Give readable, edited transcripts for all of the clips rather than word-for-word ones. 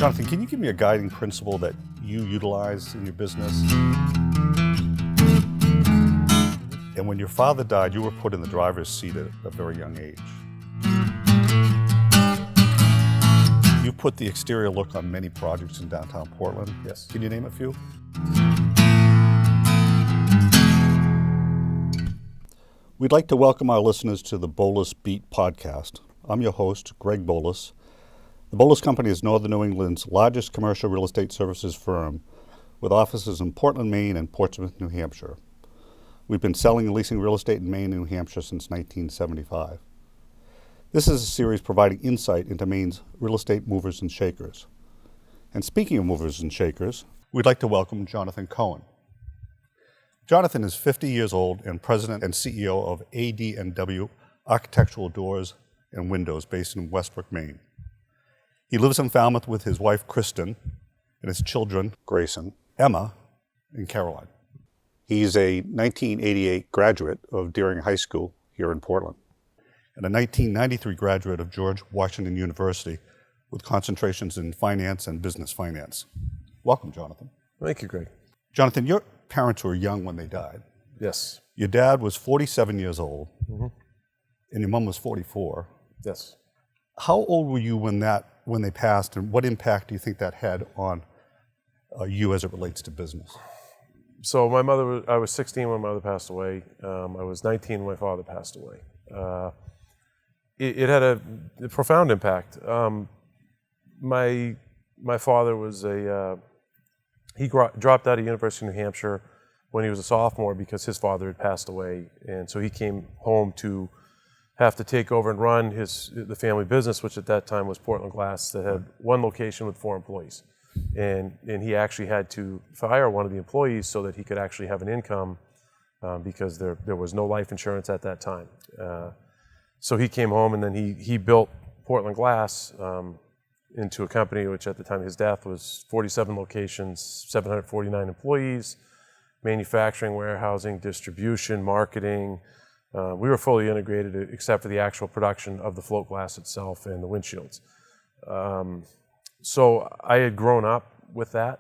Jonathan, can you give me a guiding principle that you utilize in your business? And when your father died, you were put in the driver's seat at a very young age. You put the exterior look on many projects in downtown Portland. Yes. Can you name a few? We'd like to welcome our listeners to the Boulos Beat podcast. I'm your host, Greg Boulos. The Boulos Company is Northern New England's largest commercial real estate services firm with offices in Portland, Maine and Portsmouth, New Hampshire. We've been selling and leasing real estate in Maine and New Hampshire since 1975. This is a series providing insight into Maine's real estate movers and shakers. And speaking of movers and shakers, we'd like to welcome Jonathan Cohen. Jonathan is 50 years old and president and CEO of AD&W Architectural Doors and Windows based in Westbrook, Maine. He lives in Falmouth with his wife, Kristen, and his children, Grayson, Emma, and Caroline. He's a 1988 graduate of Deering High School here in Portland, and a 1993 graduate of George Washington University with concentrations in finance and business finance. Welcome, Jonathan. Thank you, Greg. Jonathan, your parents were young when they died. Yes. Your dad was 47 years old, and your mom was 44. Yes. How old were you when they passed, and what impact do you think that had on you as it relates to business? So I was 16 when my mother passed away. I was 19 when my father passed away. It had a profound impact. My father was he dropped out of University of New Hampshire when he was a sophomore because his father had passed away, and so he came home to have to take over and run the family business, which at that time was Portland Glass, that had one location with 4 employees. And he actually had to fire one of the employees so that he could actually have an income because there was no life insurance at that time. So he came home, and then he built Portland Glass into a company which at the time of his death was 47 locations, 749 employees, manufacturing, warehousing, distribution, marketing. We were fully integrated except for the actual production of the float glass itself and the windshields. So I had grown up with that,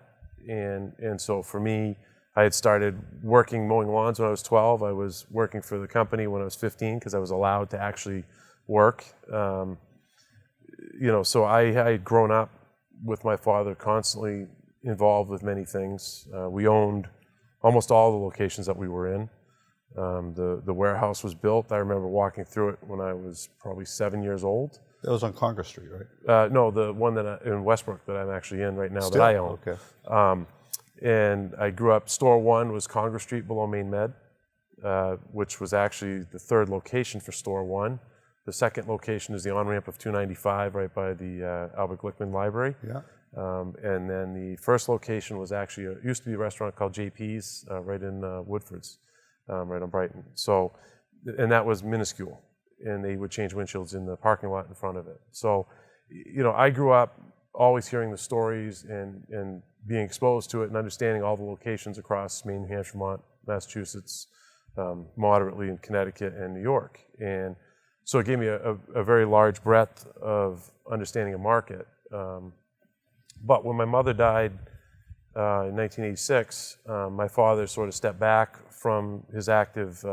and so for me, I had started working mowing lawns when I was 12. I was working for the company when I was 15 because I was allowed to actually work. So I had grown up with my father, constantly involved with many things. We owned almost all the locations that we were in. The warehouse was built. I remember walking through it when I was probably 7 years old. That was on Congress Street, right? No, the one in Westbrook that I'm actually in right now. Still? That I own. Okay. And I grew up, store 1 was Congress Street below Maine Med, which was actually the 3rd location for store 1. The 2nd location is the on-ramp of 295 right by the Albert Glickman Library. Yeah. And then the 1st location was actually, it used to be a restaurant called JP's right in Woodford's, right on Brighton. So, and that was minuscule. And they would change windshields in the parking lot in front of it. So, I grew up always hearing the stories and being exposed to it and understanding all the locations across Maine, New Hampshire, Vermont, Massachusetts, moderately in Connecticut and New York. And so it gave me a very large breadth of understanding a market. But when my mother died in 1986, my father sort of stepped back from his active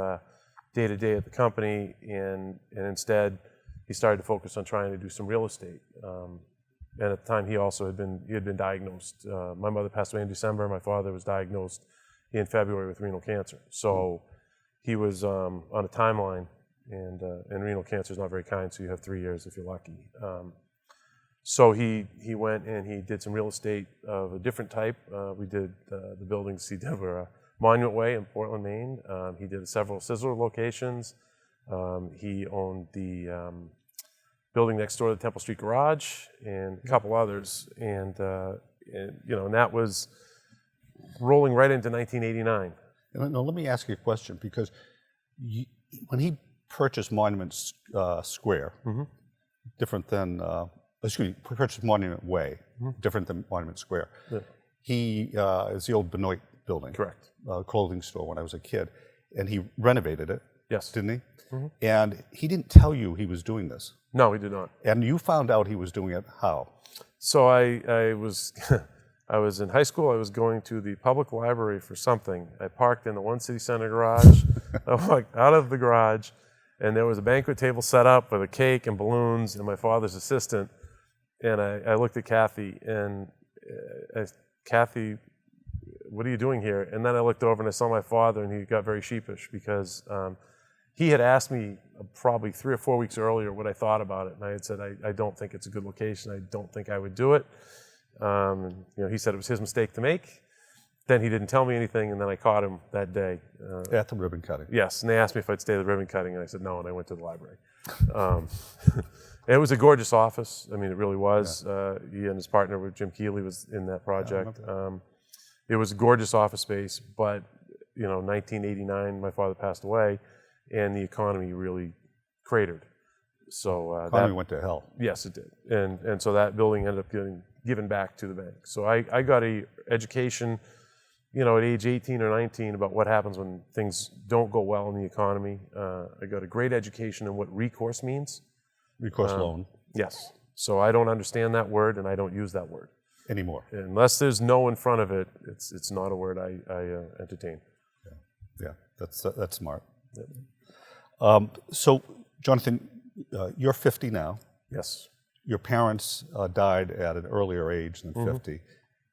day-to-day at the company, and instead he started to focus on trying to do some real estate. And at the time he had been diagnosed. My mother passed away in December. My father was diagnosed in February with renal cancer. So he was on a timeline, and renal cancer is not very kind, so you have 3 years if you're lucky. So he went and he did some real estate of a different type. We did the buildings he did were Monument Way in Portland, Maine. He did several Sizzler locations. He owned the building next door to the Temple Street Garage and a couple others. And that was rolling right into 1989. Now, let me ask you a question, because when he purchased Monument Square, different than, purchased Monument Way, different than Monument Square. Yeah. He is the old Benoit building. Correct. Clothing store when I was a kid, and he renovated it. Yes. Didn't he? And he didn't tell you he was doing this. No, he did not. And you found out he was doing it how? So I was I was in high school. I was going to the public library for something. I parked in the One City Center garage. I walked out of the garage, and there was a banquet table set up with a cake and balloons and my father's assistant. And I looked at Kathy, and Kathy, what are you doing here? And then I looked over and I saw my father, and he got very sheepish because he had asked me probably 3 or 4 weeks earlier what I thought about it. And I had said, I don't think it's a good location. I don't think I would do it. He said it was his mistake to make. Then he didn't tell me anything, and then I caught him that day. At the ribbon cutting. Yes, and they asked me if I'd stay at the ribbon cutting, and I said no, and I went to the library. It was a gorgeous office. I mean, it really was. Yeah. He and his partner, with Jim Keeley, was in that project. It was a gorgeous office space, but 1989, my father passed away, and the economy really cratered. So economy went to hell. Yes, it did, and so that building ended up getting given back to the bank. So I got a education, at age 18 or 19 about what happens when things don't go well in the economy. I got a great education in what recourse means. Recourse loan. Yes. So I don't understand that word, and I don't use that word anymore. Unless there's no in front of it, it's not a word I entertain. Yeah, that's smart. Yeah. So, Jonathan, you're 50 now. Yes. Your parents died at an earlier age than 50.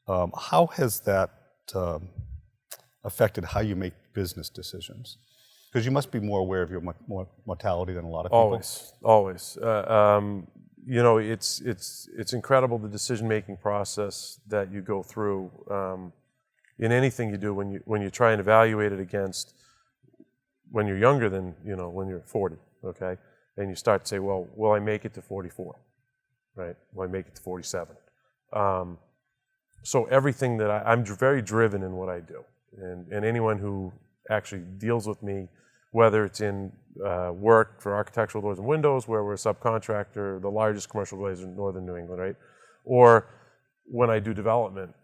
How has that affected how you make business decisions? Because you must be more aware of your mortality than a lot of people. Always. It's incredible the decision-making process that you go through in anything you do when you try and evaluate it against when you're younger than when you're 40. Okay, and you start to say, well, will I make it to 44? Right? Will I make it to 47? So everything that I'm very driven in what I do, and anyone who actually deals with me, whether it's in work for architectural doors and windows, where we're a subcontractor, the largest commercial builder in northern New England, right? Or when I do development,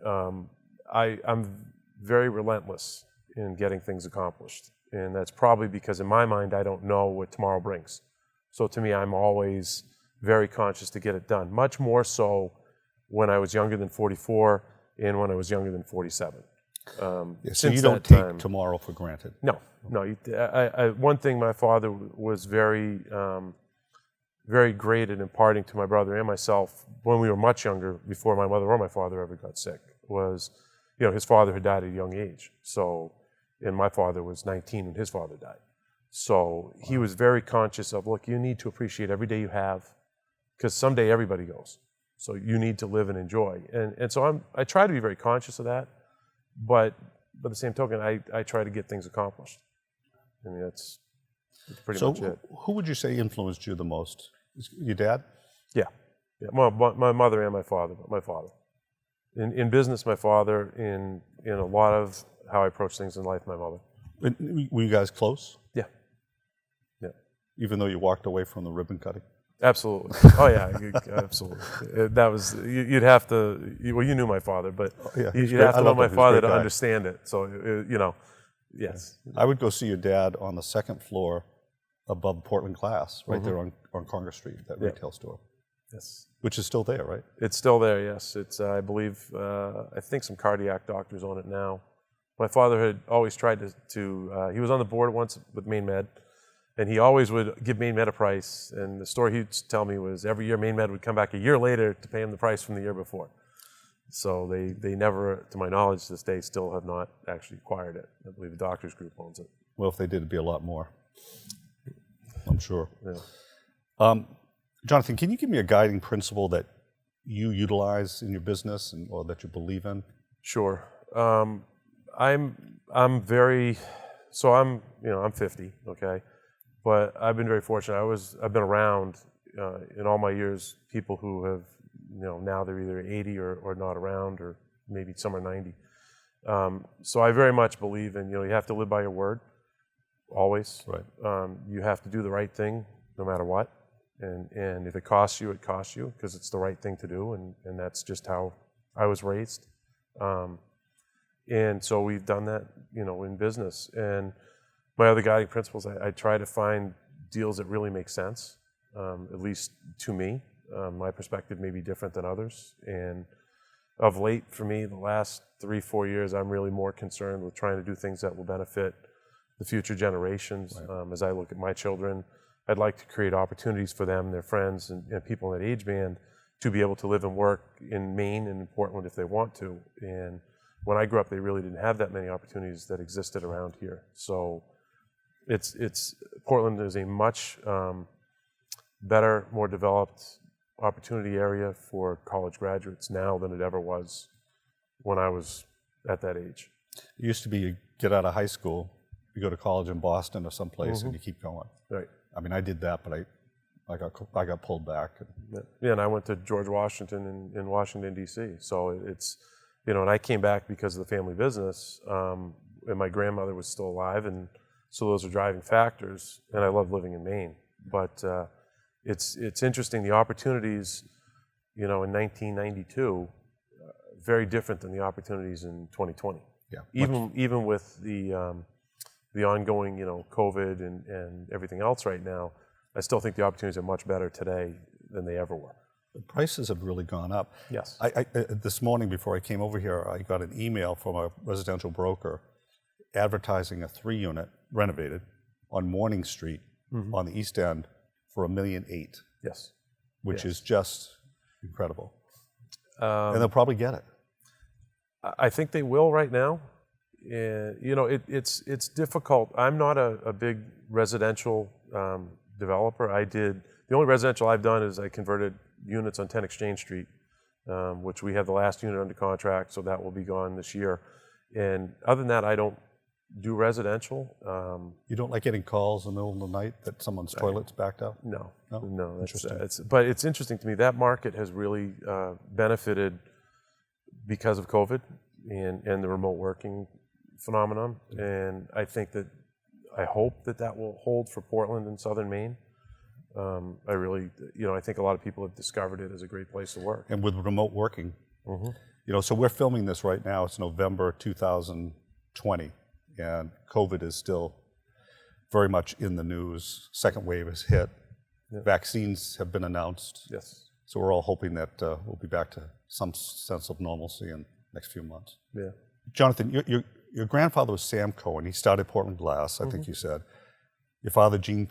I'm very relentless in getting things accomplished. And that's probably because in my mind, I don't know what tomorrow brings. So to me, I'm always very conscious to get it done, much more so when I was younger than 44 and when I was younger than 47. So you don't take tomorrow for granted. No. One thing my father was very, very great at imparting to my brother and myself when we were much younger, before my mother or my father ever got sick, was, his father had died at a young age. So, and my father was 19 when his father died. So he was very conscious of, look, you need to appreciate every day you have, because someday everybody goes. So you need to live and enjoy. And so I try to be very conscious of that. But by the same token, I try to get things accomplished. I mean, that's pretty much it. So who would you say influenced you the most? Your dad? Yeah. Well, my mother and my father. But my father. In business, my father. In a lot of how I approach things in life, my mother. Were you guys close? Yeah. Even though you walked away from the ribbon cutting? Absolutely. Oh yeah, absolutely. That was, you'd have to, well, you knew my father, but you'd have to know my father to understand it. So, yes. I would go see your dad on the second floor above Portland Glass, right there on Congress Street, that retail store. Yes. Which is still there, right? It's still there, yes. It's, I believe, I think some cardiac doctors own it now. My father had always tried to he was on the board once with Maine Med, and he always would give Maine Med a price. And the story he'd tell me was every year Maine Med would come back a year later to pay him the price from the year before. So they never, to my knowledge, to this day, still have not actually acquired it. I believe the Doctors Group owns it. Well, if they did, it'd be a lot more, I'm sure. Yeah. Jonathan, can you give me a guiding principle that you utilize in your business or that you believe in? Sure. I'm 50, okay? But I've been very fortunate. I've been around in all my years, people who have, now they're either 80 or not around, or maybe some are 90. So I very much believe in, you have to live by your word, always. Right. You have to do the right thing no matter what. And if it costs you, it costs you, because it's the right thing to do, and that's just how I was raised. And so we've done that, in business. And my other guiding principles, I try to find deals that really make sense, at least to me. My perspective may be different than others. And of late, for me, the last 3-4 years, I'm really more concerned with trying to do things that will benefit the future generations. Right. As I look at my children, I'd like to create opportunities for them, their friends, and people in that age band to be able to live and work in Maine and in Portland if they want to. And when I grew up, they really didn't have that many opportunities that existed around here. So Portland is a much better, more developed opportunity area for college graduates now than it ever was when I was at that age. It used to be you get out of high school, you go to college in Boston or someplace, and you keep going. Right. I mean, I did that, but I got pulled back. Yeah, and I went to George Washington in Washington, D.C. So it's, and I came back because of the family business, and my grandmother was still alive, and so those are driving factors, and I love living in Maine. But it's interesting, the opportunities, in 1992, very different than the opportunities in 2020. Yeah. Even with the ongoing, COVID and everything else right now, I still think the opportunities are much better today than they ever were. The prices have really gone up. Yes. I this morning before I came over here, I got an email from a residential broker advertising a 3-unit renovated on Morning Street on the East End for $1.8 million. Yes. Which is just incredible. Um, and they'll probably get it. I think they will right now. It's difficult. I'm not a big residential developer. The only residential I've done is I converted units on 10 Exchange Street, which we have the last unit under contract, so that will be gone this year. And other than that, I don't do residential. You don't like getting calls in the middle of the night that someone's toilet's backed up? No. Interesting. But it's interesting to me. That market has really benefited because of COVID and the remote working phenomenon. And I hope that will hold for Portland and Southern Maine. I think a lot of people have discovered it as a great place to work. And with remote working, so we're filming this right now. It's November 2020, and COVID is still very much in the news. Second wave has hit. Yeah. Vaccines have been announced. Yes. So we're all hoping that we'll be back to some sense of normalcy in the next few months. Yeah. Jonathan, your grandfather was Sam Cohen. He started Portland Glass, I think you said. Your father, Gene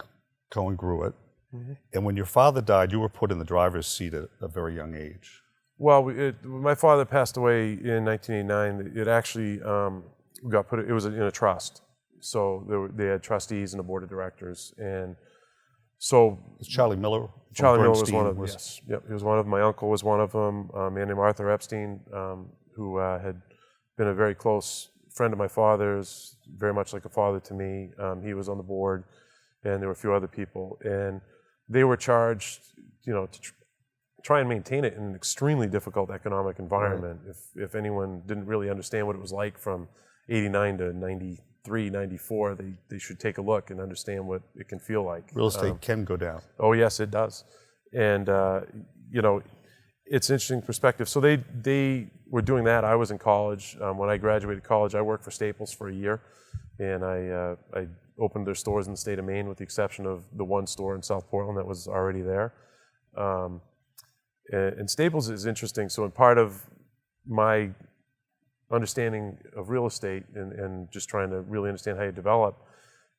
Cohen, grew it. And when your father died, you were put in the driver's seat at a very young age. Well, my father passed away in 1989. It actually it was in a trust. So they had trustees and a board of directors. And so Charlie Miller? Charlie Miller was one of them, yes. Yep, he was one of them. My uncle was one of them. A man named Arthur Epstein, who had been a very close friend of my father's, very much like a father to me. He was on the board, and there were a few other people. And they were charged, to try and maintain it in an extremely difficult economic environment. Right. If anyone didn't really understand what it was like from 89 to 93, 94, they should take a look and understand what it can feel like. Real estate can go down. Oh, yes, it does. And, it's an interesting perspective. So they were doing that. I was in college. When I graduated college, I worked for Staples for a year, and I opened their stores in the state of Maine with the exception of the one store in South Portland that was already there. And Staples is interesting. So in part of my understanding of real estate and just trying to really understand how you develop,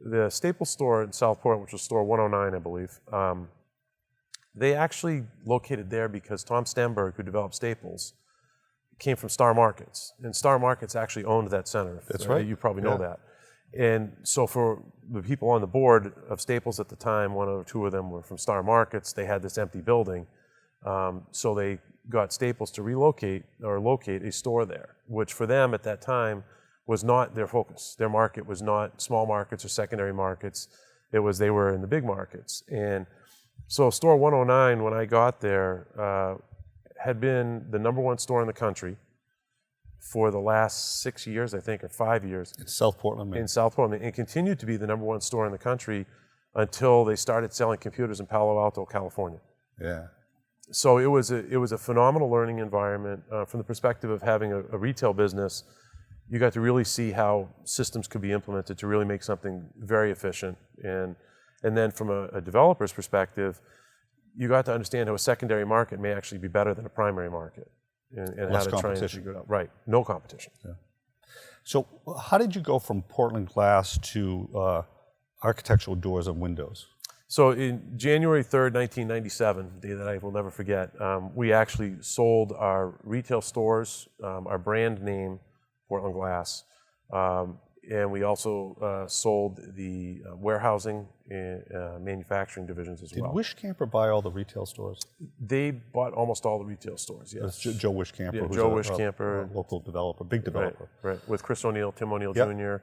the Staples store in South Portland, which was store 109, I believe, they actually located there because Tom Stenberg, who developed Staples, came from Star Markets. And Star Markets actually owned that center. That's right. You probably know that. And so for the people on the board of Staples at the time, one or two of them were from Star Markets. They had this empty building. So they got Staples to relocate or locate a store there, which for them at that time was not their focus. Their market was not small markets or secondary markets. They were in the big markets. And so store 109, when I got there, had been the #1 store in the country for the last 6 years, I think, or 5 years. In South Portland, Maine. In South Portland, and continued to be the #1 store in the country until they started selling computers in Palo Alto, California. Yeah. So it was a phenomenal learning environment from the perspective of having a retail business. You got to really see how systems could be implemented to really make something very efficient. And then from a developer's perspective, you got to understand how a secondary market may actually be better than a primary market, and how to try and figure it out. Right, no competition. Yeah. So how did you go from Portland glass to architectural doors and windows? So in January 3rd, 1997, day that I will never forget, we actually sold our retail stores, our brand name, Portland Glass, and we also sold the warehousing and manufacturing divisions as well. Did Wishcamper buy all the retail stores? They bought almost all the retail stores, yes. That's Joe Wishcamper, Yeah, who's Joe a Wishcamper. local developer, big developer. Right, with Chris O'Neill, Tim O'Neill Yep. Jr.,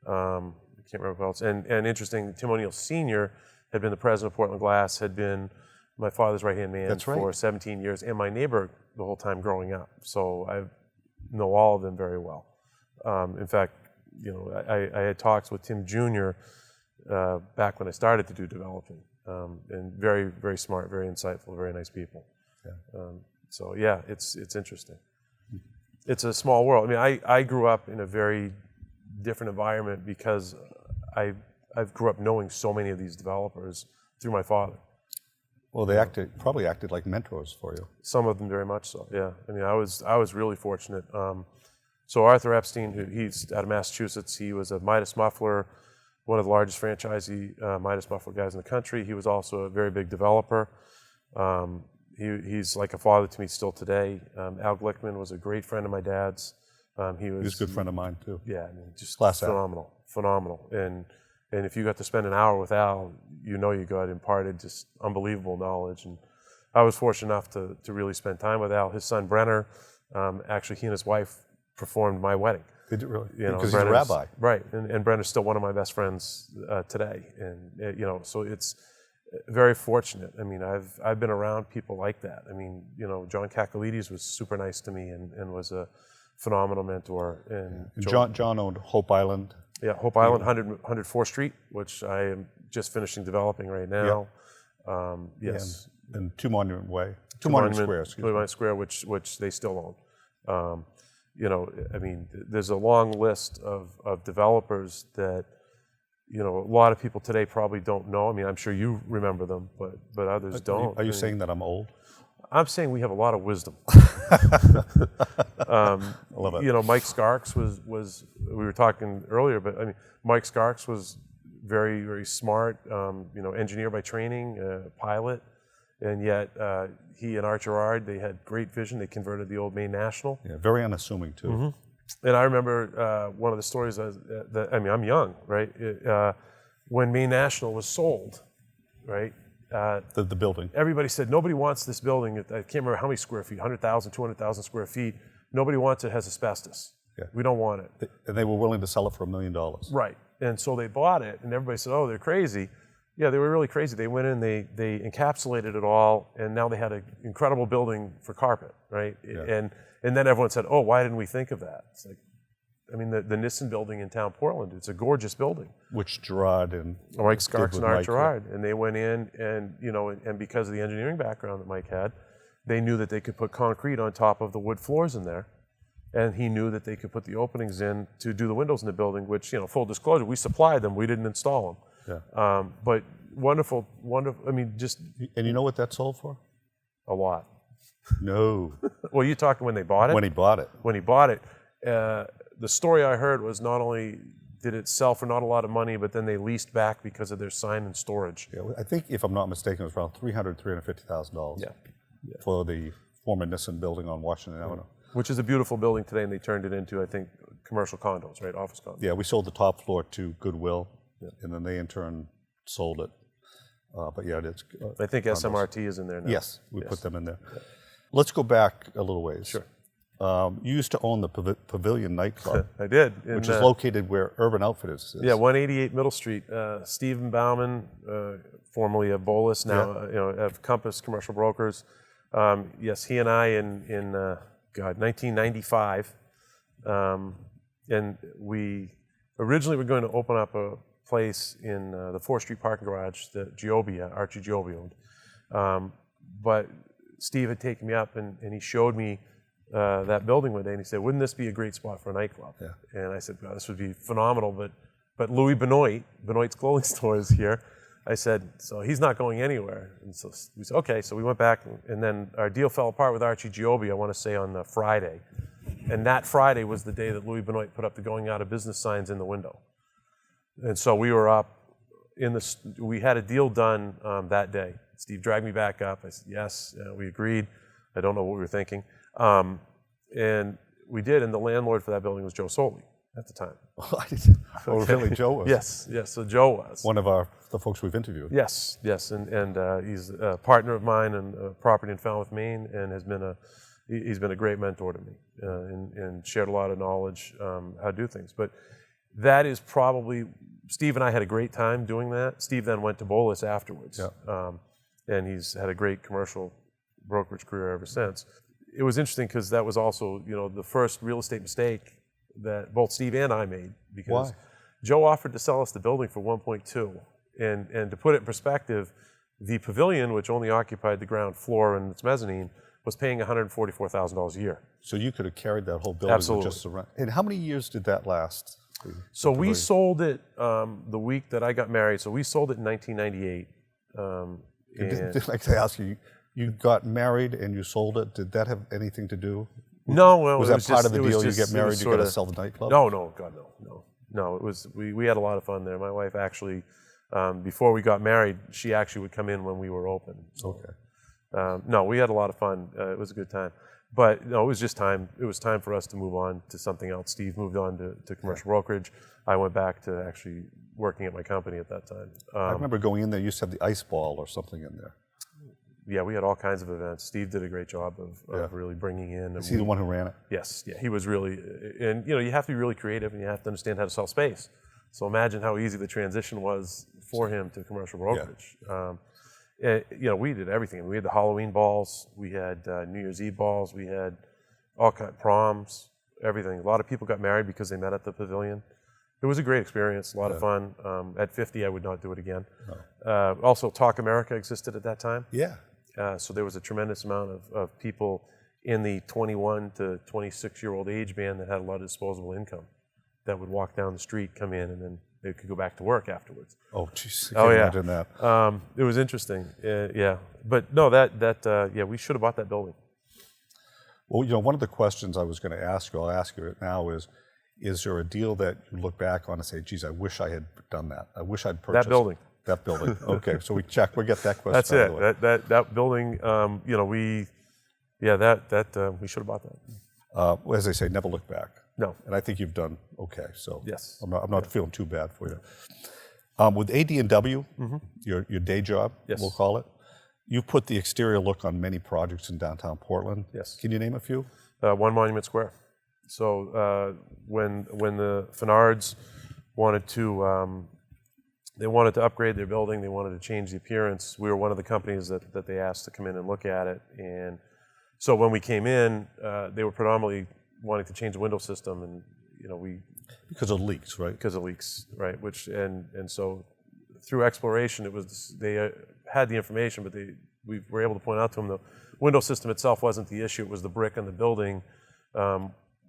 I can't remember who else. And interesting, Tim O'Neill Sr. had been the president of Portland Glass, had been my father's right-hand man That's right. for 17 years, and my neighbor the whole time growing up. So I know all of them very well. In fact, you know, I had talks with Tim Jr. Back when I started to do developing, and very, very smart, very insightful, very nice people. Yeah. So yeah, it's interesting. It's a small world. I mean, I grew up in a very different environment because I grew up knowing so many of these developers through my father. Well, they probably acted like mentors for you. Some of them very much so. Yeah. I mean, I was really fortunate. So Arthur Epstein, he's out of Massachusetts. He was a Midas Muffler, one of the largest franchisee Midas Muffler guys in the country. He was also a very big developer. He's like a father to me still today. Al Glickman was a great friend of my dad's. He was a good friend of mine too. Yeah, I mean, just Class act. phenomenal. And if you got to spend an hour with Al, you know you got imparted just unbelievable knowledge. And I was fortunate enough to really spend time with Al. His son Brenner, actually he and his wife performed my wedding. Did you really? You know, because he's a rabbi. Right, and Brenner's still one of my best friends today. And you know, so it's very fortunate. I mean, I've been around people like that. I mean, you know, John Kakalides was super nice to me and was a phenomenal mentor. And John owned Hope Island. Yeah, Hope Island, 104th Street, which I am just finishing developing right now. Yes. And Two Monument Way. Two Monument Square, excuse me. Two Monument Square, which they still own. You know, I mean, there's a long list of developers that, you know, a lot of people today probably don't know. I mean, I'm sure you remember them, but others don't. Are you saying that I'm old? I'm saying we have a lot of wisdom. I love it. You know, Mike Skarks was we were talking earlier, but I mean, Mike Skarks was very, very smart, you know, engineer by training, pilot, and yet he and Art Gerard, they had great vision. They converted the old Maine National. Yeah, very unassuming too. Mm-hmm. And I remember one of the stories, I mean, I'm young, right? When Maine National was sold, right? The building. Everybody said, nobody wants this building. I can't remember how many square feet, 100,000, 200,000 square feet. Nobody wants it, it has asbestos. Yeah. We don't want it. And they were willing to sell it for $1 million. Right. And so they bought it, and everybody said, oh, they're crazy. Yeah, they were really crazy. They went in, they encapsulated it all, and now they had an incredible building for carpet, right? Yeah. And then everyone said, oh, why didn't we think of that? It's like, I mean, the Nissen building in town Portland, it's a gorgeous building. Which Gerard and Mike Skarks and Art Mike, Gerard. And they went in and, you know, and because of the engineering background that Mike had, they knew that they could put concrete on top of the wood floors in there. And he knew that they could put the openings in to do the windows in the building, which, you know, full disclosure, we supplied them, we didn't install them. Yeah. But wonderful, I mean, just... And you know what that sold for? A lot. No. Well, you're talking when they bought it? When he bought it. When he bought it. The story I heard was not only did it sell for not a lot of money, but then they leased back because of their sign and storage. Yeah, I think, if I'm not mistaken, it was around $350,000 for the former Nissen building on Washington Avenue. Which is a beautiful building today, and they turned it into, I think, commercial condos, right? Office condos. Yeah, we sold the top floor to Goodwill, and then they in turn sold it. But yeah, it is. I think SMRT is in there now. Yes, we put them in there. Let's go back a little ways. Sure. You used to own the Pavilion nightclub. I did. Which is located where Urban Outfitters is. Yeah, 188 Middle Street. Stephen Bauman, formerly of Boulos, now you know, of Compass Commercial Brokers. Yes, he and I in 1995, and we originally were going to open up a place in the 4th Street parking garage that Archie Giobbi owned. But Steve had taken me up and he showed me that building one day, and he said, wouldn't this be a great spot for a nightclub? Yeah. And I said, God, this would be phenomenal, but Louis Benoit's clothing store is here. I said, so he's not going anywhere. And so we said, okay. So we went back, and then our deal fell apart with Archie Giobbi, I want to say, on the Friday. And that Friday was the day that Louis Benoit put up the going out of business signs in the window. And so we were up we had a deal done that day. Steve dragged me back up. I said, yes, we agreed. I don't know what we were thinking. And we did, and the landlord for that building was Joe Soli at the time. Oh, really, Joe was? Yes, so Joe was. One of the folks we've interviewed. Yes, and he's a partner of mine in property in Falmouth, Maine, and he's been a great mentor to me and shared a lot of knowledge how to do things. But that is probably, Steve and I had a great time doing that. Steve then went to Boulos afterwards, and he's had a great commercial brokerage career ever since. It was interesting because that was also, the first real estate mistake that both Steve and I made, because Why? Joe offered to sell us the building for 1.2, and to put it in perspective, the pavilion, which only occupied the ground floor and its mezzanine, was paying $144,000 a year. So you could have carried that whole building. Absolutely. With just around. And how many years did that last? So we sold it the week that I got married. So we sold it in 1998. I'd like to ask you, you got married and you sold it. Did that have anything to do? No, well, was that part of the deal? You get married, you got to sell the nightclub? No, God, no. It was we had a lot of fun there. My wife actually, before we got married, she actually would come in when we were open. So, Okay. no, we had a lot of fun. It was a good time. But no, it was just time. It was time for us to move on to something else. Steve moved on to commercial brokerage. I went back to actually working at my company at that time. I remember going in there. You used to have the ice ball or something in there. Yeah, we had all kinds of events. Steve did a great job of really bringing in. Is he the one who ran it? Yes, yeah, he was really, and you have to be really creative and you have to understand how to sell space. So imagine how easy the transition was for him to commercial brokerage. Yeah. We did everything. We had the Halloween balls, we had New Year's Eve balls, we had all kinds of proms, everything. A lot of people got married because they met at the pavilion. It was a great experience, a lot of fun. At 50, I would not do it again. No. Also, Talk America existed at that time. Yeah. So there was a tremendous amount of people in the 21 to 26-year-old age band that had a lot of disposable income that would walk down the street, come in, and then they could go back to work afterwards. Oh, jeez. I can't imagine that. It was interesting. Yeah. But no, we should have bought that building. Well, one of the questions I was going to ask you, I'll ask you it now, is there a deal that you look back on and say, geez, I wish I had done that. I wish I'd purchased that building. That building. Okay, so we get that question. That's it. That building. We should have bought that. As they say, never look back. No. And I think you've done okay. So yes, I'm not feeling too bad for you. With AD&W, your day job, we'll call it. You put the exterior look on many projects in downtown Portland. Yes. Can you name a few? One Monument Square. So when the Fenards wanted to. They wanted to upgrade their building. They wanted to change the appearance. We were one of the companies that they asked to come in and look at it. And so when we came in, they were predominantly wanting to change the window system, and because of leaks, right? Because of leaks, right? Which and so through exploration, it was they had the information, but we were able to point out to them the window system itself wasn't the issue. It was the brick on the building.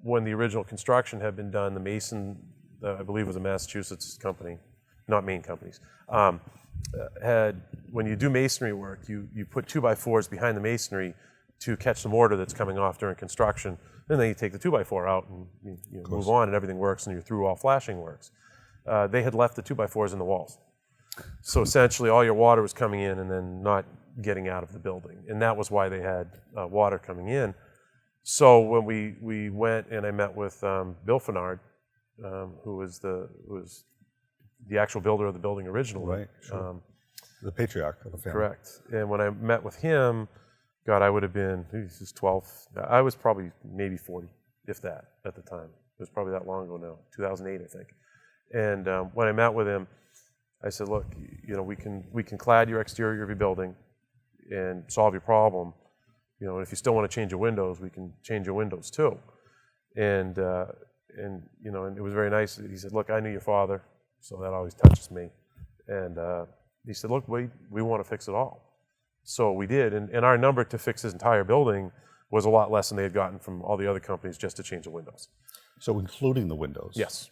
When the original construction had been done, the mason, I believe, was a Massachusetts company. Not Maine companies, when you do masonry work, you put 2x4s behind the masonry to catch the mortar that's coming off during construction, and then you take the 2x4 out and you move on, and everything works, and your through-wall flashing works. They had left the 2x4s in the walls. So essentially all your water was coming in and then not getting out of the building, and that was why they had water coming in. So when we went and I met with Bill Fenard, who was the actual builder of the building originally. Right, sure. The patriarch of the family. Correct. And when I met with him, God, I would have been, he was 12. I was probably maybe 40, if that, at the time. It was probably that long ago now, 2008, I think. And when I met with him, I said, look, we can clad your exterior of your building and solve your problem. If you still want to change your windows, we can change your windows too. And it was very nice. He said, look, I knew your father. So that always touches me. And he said, look, we want to fix it all. So we did. And our number to fix his entire building was a lot less than they had gotten from all the other companies just to change the windows. So including the windows? Yes.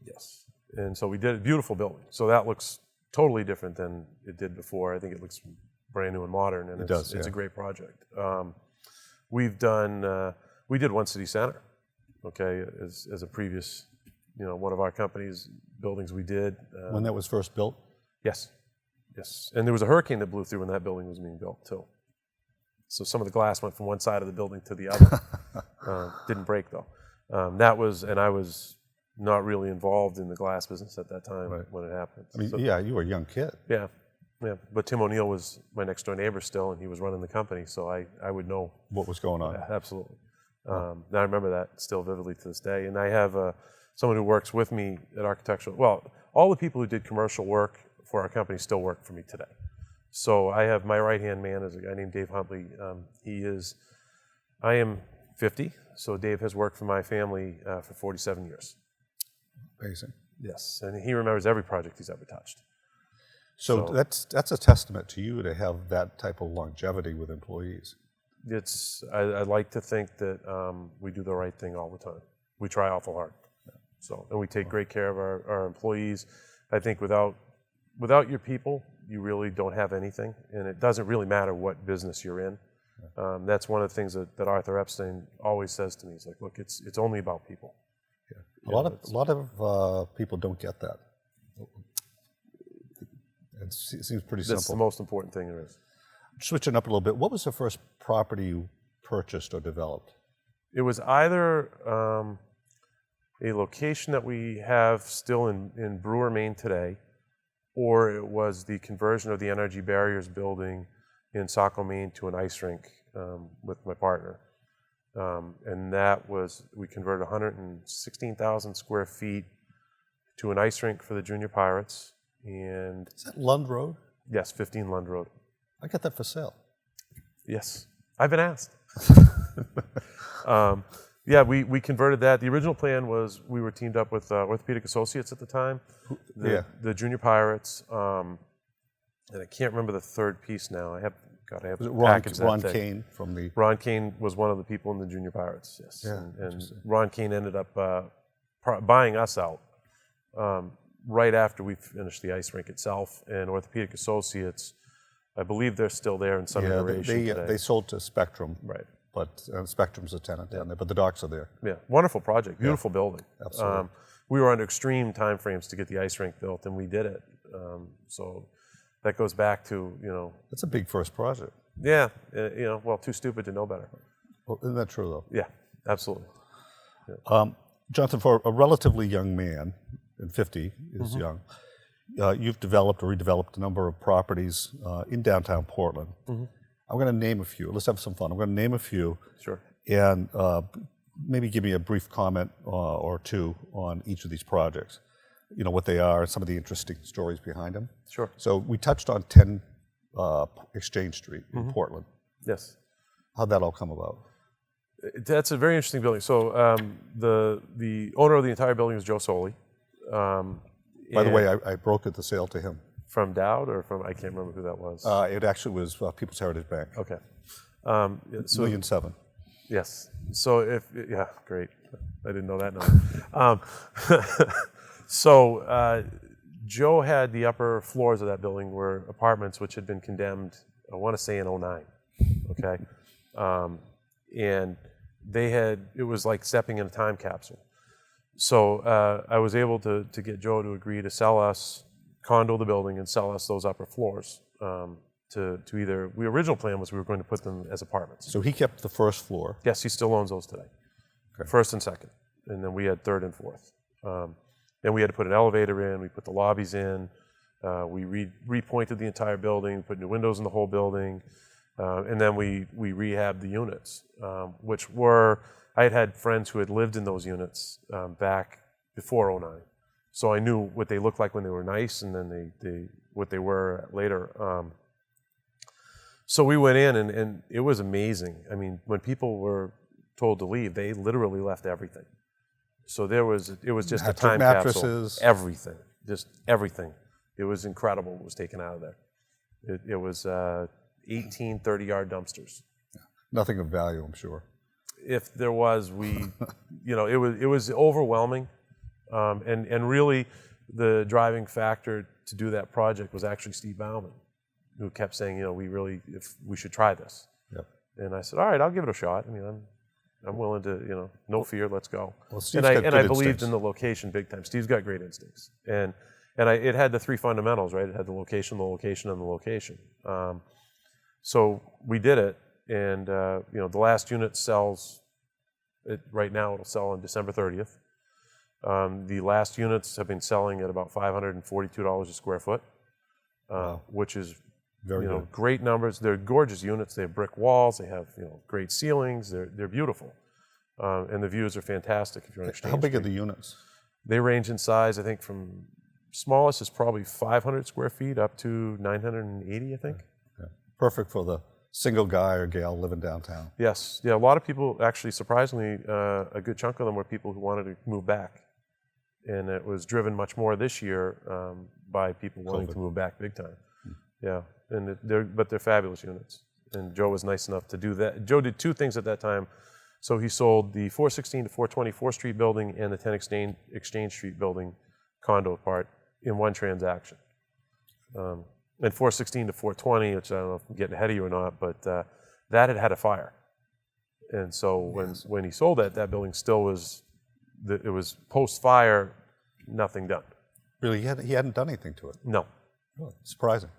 Yes. And so we did a beautiful building. So that looks totally different than it did before. I think it looks brand new and modern, and it's a great project. We've done, we did One City Center, okay, as a previous, one of our company's buildings we did. When that was first built? Yes, yes. And there was a hurricane that blew through when that building was being built, too. So some of the glass went from one side of the building to the other. Didn't break, though. And I was not really involved in the glass business at that time when it happened. I mean, you were a young kid. Yeah. But Tim O'Neill was my next door neighbor still, and he was running the company, so I would know what was going on. Absolutely. Now I remember that still vividly to this day. And I have someone who works with me at architectural. Well, all the people who did commercial work for our company still work for me today. So I have my right-hand man is a guy named Dave Huntley. I am 50, so Dave has worked for my family for 47 years. Amazing. Yes, and he remembers every project he's ever touched. So that's a testament to you to have that type of longevity with employees. I like to think that we do the right thing all the time. We try awful hard. And we take great care of our employees. I think without your people, you really don't have anything, and it doesn't really matter what business you're in. That's one of the things that Arthur Epstein always says to me. He's like, look, it's only about people. Yeah. A lot of people don't get that. It seems pretty simple. That's the most important thing there is. Switching up a little bit, what was the first property you purchased or developed? It was either a location that we have still in Brewer, Maine today, or it was the conversion of the Energy Barriers building in Saco, Maine to an ice rink with my partner. And that was, we converted 116,000 square feet to an ice rink for the Junior Pirates. And is that Lund Road? Yes, 15 Lund Road. I got that for sale. Yes, I've been asked. We converted that. The original plan was we were teamed up with Orthopedic Associates at the time, the Junior Pirates, and I can't remember the third piece now. I have Ron Kane from the... Ron Kane was one of the people in the Junior Pirates, yes. Yeah, and Ron Kane ended up buying us out right after we finished the ice rink itself, and Orthopedic Associates, I believe they're still there in some iteration today. They sold to Spectrum. Right. But Spectrum's a tenant down there, but the docks are there. Yeah, wonderful project, beautiful building. Absolutely. We were under extreme time frames to get the ice rink built, and we did it. So that goes back to, That's a big first project. Yeah, too stupid to know better. Well, isn't that true, though? Yeah, absolutely. Yeah. Jonathan, for a relatively young man, and 50 is young, you've developed or redeveloped a number of properties in downtown Portland. I'm going to name a few. Let's have some fun. I'm going to name a few. Sure. And maybe give me a brief comment or two on each of these projects. What they are, and some of the interesting stories behind them. Sure. So we touched on 10 Exchange Street in Portland. Yes. How'd that all come about? That's a very interesting building. So the owner of the entire building is Joe Soli. By the way, I brokered the sale to him. From Dowd or from, I can't remember who that was. It actually was People's Heritage Bank. Okay. So, $1.7 million. Yes. So great. I didn't know that number. So Joe had the upper floors of that building were apartments which had been condemned, I want to say in 2009. Okay. And it was like stepping in a time capsule. So I was able to get Joe to agree to sell us, condo the building and sell us those upper floors to either, the original plan was we were going to put them as apartments. So he kept the first floor. Yes, he still owns those today. Okay. First and second. And then we had third and fourth. And we had to put an elevator in, we put the lobbies in, we repointed the entire building, put new windows in the whole building, and then we rehabbed the units, which were, I had friends who had lived in those units back before 2009. So I knew what they looked like when they were nice, and then what they were later. So we went in, and it was amazing. I mean, when people were told to leave, they literally left everything. So it was just a time mattresses. Capsule. Everything, just everything. It was incredible what was taken out of there. It was 18 30-yard dumpsters. Nothing of value, I'm sure. If there was, it was overwhelming. And really, the driving factor to do that project was actually Steve Bauman, who kept saying, we should try this. Yep. And I said, all right, I'll give it a shot. I mean, I'm willing to, no fear, let's go. Well, and I believed in the location big time. Steve's got great instincts. And it had the three fundamentals, right? It had the location, and the location. So we did it, and the last unit sells, right now it'll sell on December 30th. The last units have been selling at about $542 a square foot, Wow. which is Very good. great numbers. They're gorgeous units. They have brick walls. They have great ceilings. They're beautiful, and the views are fantastic. If you're on Exchange How big are Street. the units? They range in size, I think, from smallest is probably 500 square feet up to 980, I think. Okay. Perfect for the single guy or gal living downtown. Yes, yeah. A lot of people, actually, surprisingly, a good chunk of them were people who wanted to move back, and it was driven much more this year by people wanting COVID. to move back big time. Yeah, and they're fabulous units. And Joe was nice enough to do that. Joe did two things at that time. So he sold the 416 to 420 4th Street building and the 10 Exchange Street building condo part in one transaction. And 416 to 420, which I don't know if I'm getting ahead of you or not, but that had a fire. And so when he sold that building still was, it was post-fire, nothing done. Really, he hadn't done anything to it. No. Oh, surprising.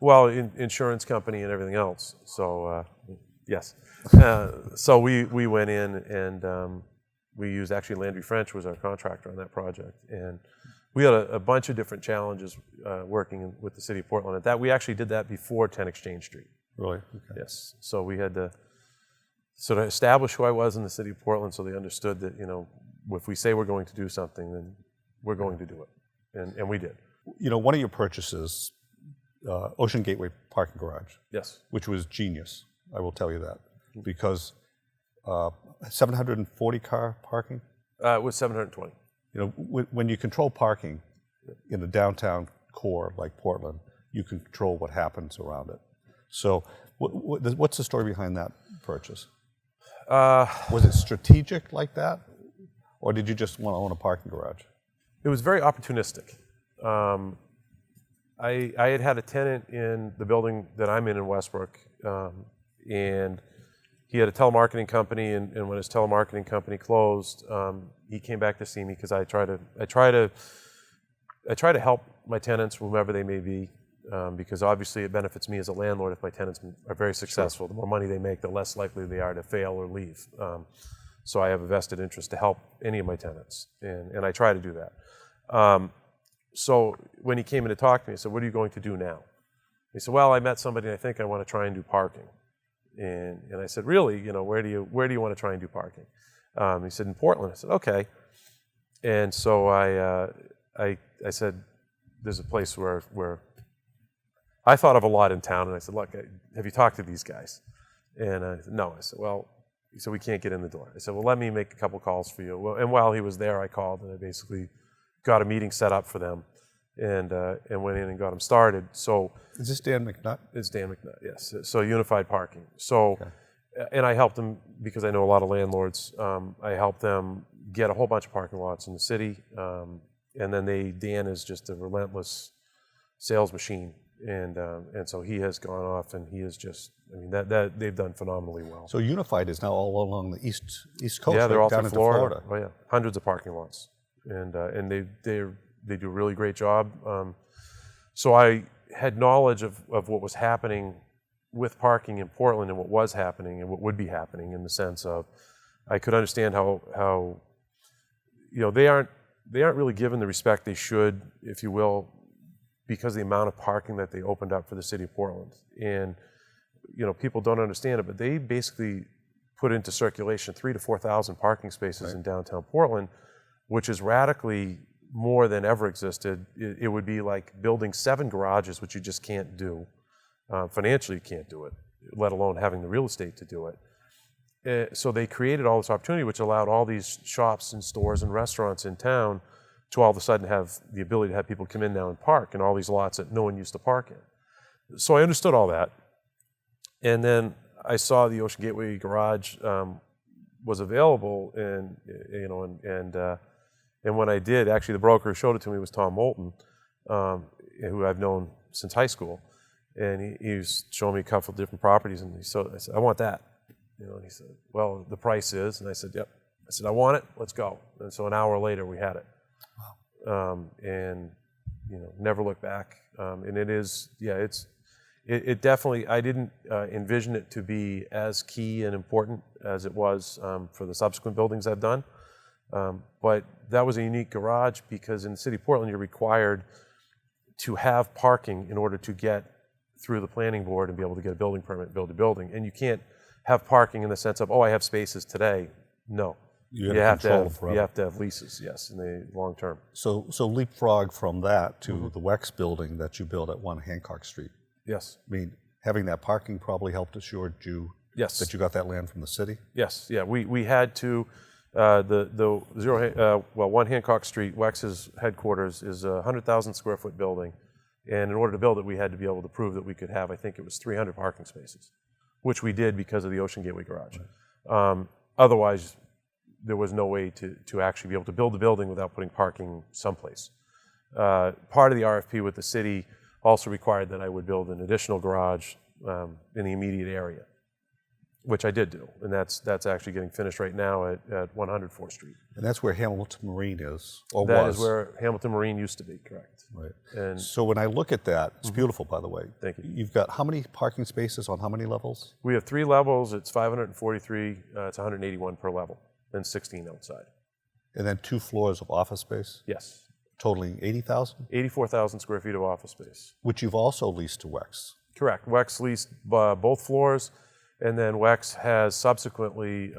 Well, insurance company and everything else. So yes. So we went in and we used, actually Landry French was our contractor on that project, and we had a bunch of different challenges working with the city of Portland. We actually did that before 10 Exchange Street. Really? Okay. Yes. So we had to sort of establish who I was in the city of Portland, so they understood that if we say we're going to do something, then we're going to do it, and we did. One of your purchases, Ocean Gateway Parking Garage. Yes. Which was genius. I will tell you that, because 740 car parking. It was 720. When you control parking in the downtown core like Portland, you can control what happens around it. So, what's the story behind that purchase? Was it strategic like that, or did you just want to own a parking garage? It was very opportunistic. I had a tenant in the building that I'm in Westbrook, and he had a telemarketing company, and when his telemarketing company closed, he came back to see me because I try to help my tenants, whomever they may be, because obviously it benefits me as a landlord if my tenants are very successful. Sure. The more money they make, the less likely they are to fail or leave. So I have a vested interest to help any of my tenants, and I try to do that. So when he came in to talk to me, I said, "What are you going to do now?" He said, "Well, I met somebody, and I think I want to try and do parking." And I said, "Really? Where do you want to try and do parking?" He said, "In Portland." I said, "Okay." And so I said, "There's a place where I thought of a lot in town," and I said, "Look, have you talked to these guys?" And I said, "No." I said, "Well," he said, "We can't get in the door." I said, "Well, let me make a couple calls for you." Well, and while he was there, I called and I basically got a meeting set up for them, and went in and got them started. So is this Dan McNutt? It's Dan McNutt, yes. So Unified Parking. So, okay. And I helped them because I know a lot of landlords. I helped them get a whole bunch of parking lots in the city, and then Dan is just a relentless sales machine, and so he has gone off, and he is just, that they've done phenomenally well. So Unified is now all along the east coast. Yeah, they're all down through into Florida. Oh yeah, hundreds of parking lots, and they do a really great job. So I had knowledge of what was happening with parking in Portland and what was happening and what would be happening, in the sense of I could understand how they aren't really given the respect they should, if you will, because of the amount of parking that they opened up for the city of Portland. And people don't understand it, but they basically put into circulation 3,000 to 4,000 parking spaces in downtown Portland, which is radically more than ever existed. It would be like building 7 garages, which you just can't do. Financially, you can't do it, let alone having the real estate to do it. So they created all this opportunity, which allowed all these shops and stores and restaurants in town to all of a sudden have the ability to have people come in now and park in all these lots that no one used to park in. So I understood all that. And then I saw the Ocean Gateway Garage was available, and when I did, actually the broker who showed it to me was Tom Moulton, who I've known since high school, and he was showing me a couple of different properties, and I said, I want that. And he said, well, the price is, and I said, yep. I said, I want it, let's go. And so an hour later we had it. Wow. And never look back. And it is, it definitely, I didn't envision it to be as key and important as it was for the subsequent buildings I've done. But that was a unique garage because in the city of Portland, you're required to have parking in order to get through the planning board and be able to get a building permit, build a building. And you can't have parking in the sense of, oh, I have spaces today. No. You have to have leases, yes, in the long term. So leapfrog from that to the WEX building that you built at 1 Hancock Street. Yes. I mean, having that parking probably helped assure you that you got that land from the city? Yes, yeah. We had to, 1 Hancock Street, WEX's headquarters is a 100,000 square foot building. And in order to build it, we had to be able to prove that we could have, I think it was 300 parking spaces, which we did because of the Ocean Gateway Garage. Right. Otherwise, there was no way to actually be able to build the building without putting parking someplace. Part of the RFP with the city also required that I would build an additional garage in the immediate area, which I did do. And that's actually getting finished right now at 104th Street. And that's where Hamilton Marine is, or that was. That is where Hamilton Marine used to be, correct. Right. And so when I look at that, it's beautiful, by the way. Thank you. You've got how many parking spaces on how many levels? We have 3 levels. It's 543. It's 181 per level, and 16 outside. And then 2 floors of office space? Yes. Totaling 80,000? 84,000 square feet of office space. Which you've also leased to WEX. Correct. WEX leased both floors, and then WEX has subsequently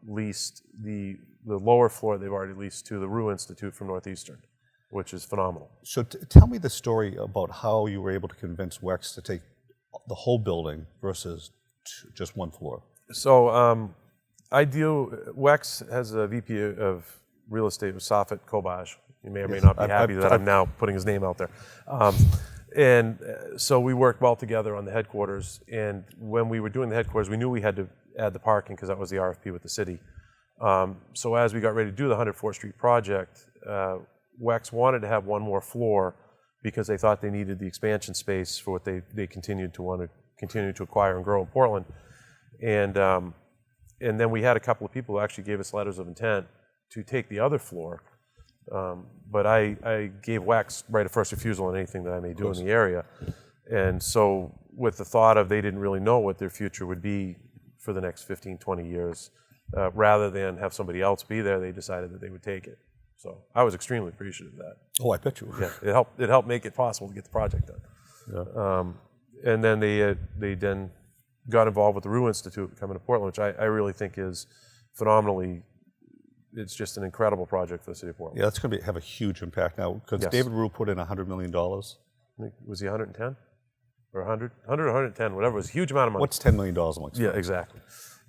leased the lower floor they've already leased to the Rue Institute from Northeastern, which is phenomenal. So tell me the story about how you were able to convince WEX to take the whole building versus just 1 floor. So WEX has a VP of real estate with Safet Kobaj. You may or may not be happy that I'm now putting his name out there. And so we worked well together on the headquarters. And when we were doing the headquarters, we knew we had to add the parking because that was the RFP with the city. So as we got ready to do the 104th Street project, WEX wanted to have 1 more floor because they thought they needed the expansion space for what they continued to want to continue to acquire and grow in Portland. And then we had a couple of people who actually gave us letters of intent to take the other floor. But I gave WEX right of first refusal on anything that I may do in the area. And so with the thought of they didn't really know what their future would be for the next 15, 20 years, rather than have somebody else be there, they decided that they would take it. So I was extremely appreciative of that. Oh, I bet you were. Yeah, it helped make it possible to get the project done. Yeah. And then they then got involved with the Rue Institute coming to Portland, which I really think is phenomenally. It's just an incredible project for the city of Portland. Yeah, that's going to have a huge impact now because David Rue put in $100 million. I think, was he 110 or 100? 100 or 110, whatever. It was a huge amount of money. What's $10 million amongst Yeah, exactly.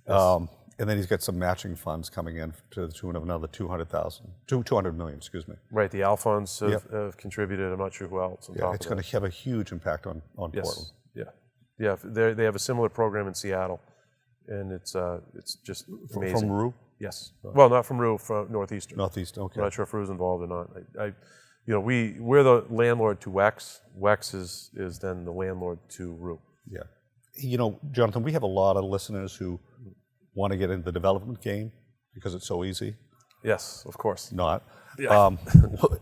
And then he's got some matching funds coming in to the tune of another $200 million, excuse me. Right, the Al funds have contributed. I'm not sure who else. Yeah, it's going to have a huge impact on Portland. Yeah. They have a similar program in Seattle, and it's just amazing. From Rue? Yes. Well, not from Rue, from Northeastern. Northeastern, okay. I'm not sure if Rue's involved or not. We're the landlord to WEX. WEX is then the landlord to Rue. Yeah. Jonathan, we have a lot of listeners who want to get into the development game because it's so easy. Yes, of course. Not. Yeah.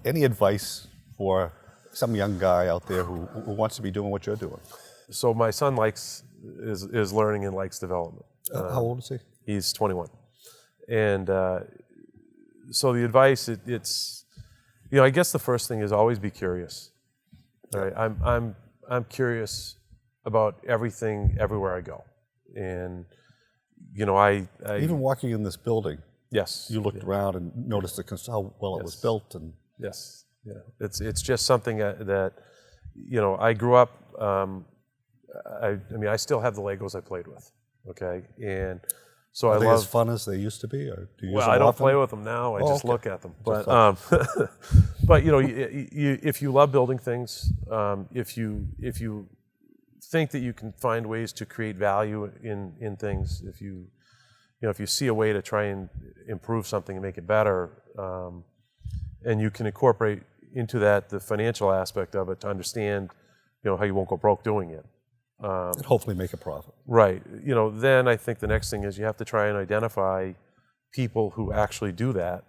Any advice for some young guy out there who wants to be doing what you're doing? So my son is learning and likes development. How old is he? He's 21. And so the advice, it's I guess the first thing is always be curious. All right, I'm curious about everything everywhere I go, and I even walking in this building. Yes, you looked around and noticed how well it was built, and yes, it's just something that I grew up. I still have the Legos I played with. Okay, and so Are they as fun as they used to be, or do you use them I don't often? play with them now. I just look at them. But but if you love building things, if you think that you can find ways to create value in things, if you see a way to try and improve something and make it better, and you can incorporate into that, the financial aspect of it, to understand, how you won't go broke doing it. And hopefully make a profit. Right. Then I think the next thing is you have to try and identify people who actually do that,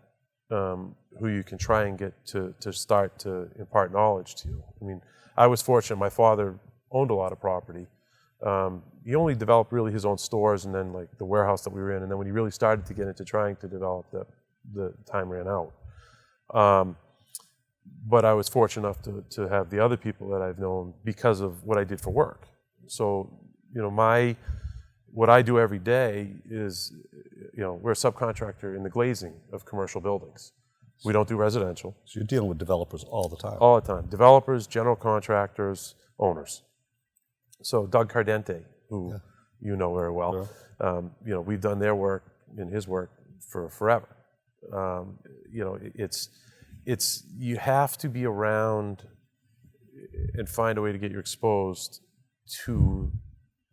who you can try and get to start to impart knowledge to you. I mean, I was fortunate. My father owned a lot of property. He only developed really his own stores and then like the warehouse that we were in. And then when he really started to get into trying to develop, the time ran out. But I was fortunate enough to have the other people that I've known because of what I did for work. So, what I do every day is, we're a subcontractor in the glazing of commercial buildings. We don't do residential. So you're dealing with developers all the time. All the time. Developers, general contractors, owners. So Doug Cardente, who you know very well, we've done their work and his work for forever. It's you have to be around and find a way to get you exposed to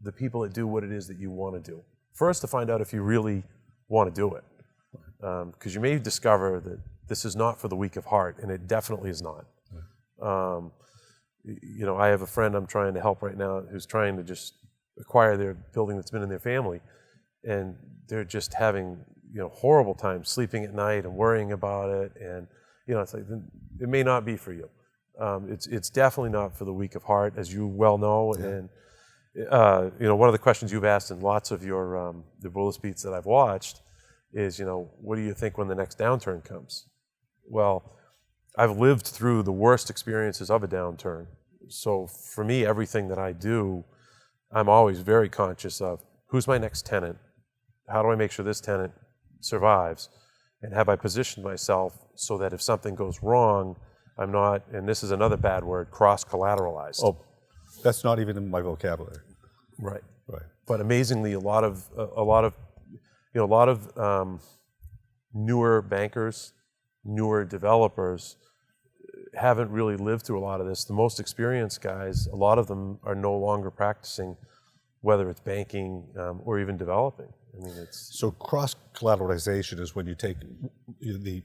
the people that do what it is that you want to do. First, to find out if you really want to do it. Because you may discover that this is not for the weak of heart, and it definitely is not. I have a friend I'm trying to help right now who's trying to just acquire their building that's been in their family, and they're just having horrible time sleeping at night and worrying about it, and it's like it may not be for you. It's definitely not for the weak of heart, as you well know. And one of the questions you've asked in lots of your the Boulos beats that I've watched is, what do you think when the next downturn comes? Well, I've lived through the worst experiences of a downturn. So for me, everything that I do, I'm always very conscious of who's my next tenant, how do I make sure this tenant survives, and have I positioned myself so that if something goes wrong, I'm not, and this is another bad word, cross-collateralized. Oh, that's not even in my vocabulary. Right. Right. But amazingly, a lot of newer bankers, newer developers haven't really lived through a lot of this. The most experienced guys, a lot of them are no longer practicing, whether it's banking or even developing. I mean, it's so cross-collateralization is when you take the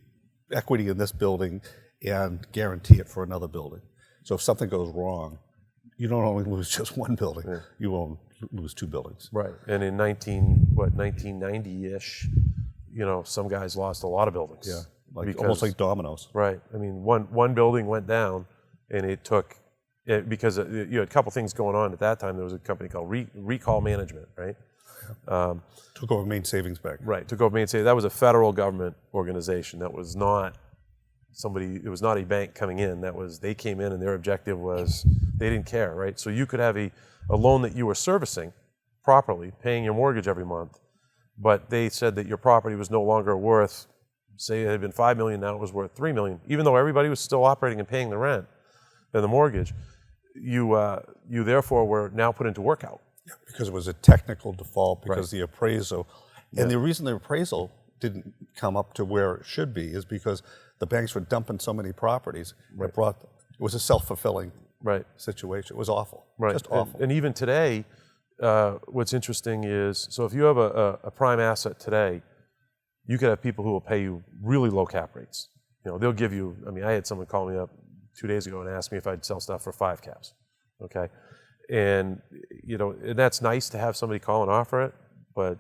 equity in this building and guarantee it for another building. So if something goes wrong, you don't only lose just one building, you will lose two buildings. Right. And in 1990-ish, some guys lost a lot of buildings. Yeah, almost like dominoes. Right. I mean, one building went down, and it took, because you had a couple things going on at that time. There was a company called Recall Management, right? Took over Maine Savings Bank. Right, took over Maine Savings. That was a federal government organization. That was not it was not a bank coming in. They came in and their objective was, they didn't care, right? So you could have a loan that you were servicing properly, paying your mortgage every month, but they said that your property was no longer worth, say it had been $5 million, now it was worth $3 million, even though everybody was still operating and paying the rent and the mortgage. You therefore were now put into workout. Yeah, because it was a technical default, because the appraisal, and the reason the appraisal didn't come up to where it should be is because the banks were dumping so many properties. It was a self-fulfilling situation. It was awful, just awful. And even today, what's interesting is, so if you have a prime asset today, you could have people who will pay you really low cap rates. They'll give you, I had someone call me up 2 days ago and ask me if I'd sell stuff for 5 caps, okay? And, and that's nice to have somebody call and offer it, but,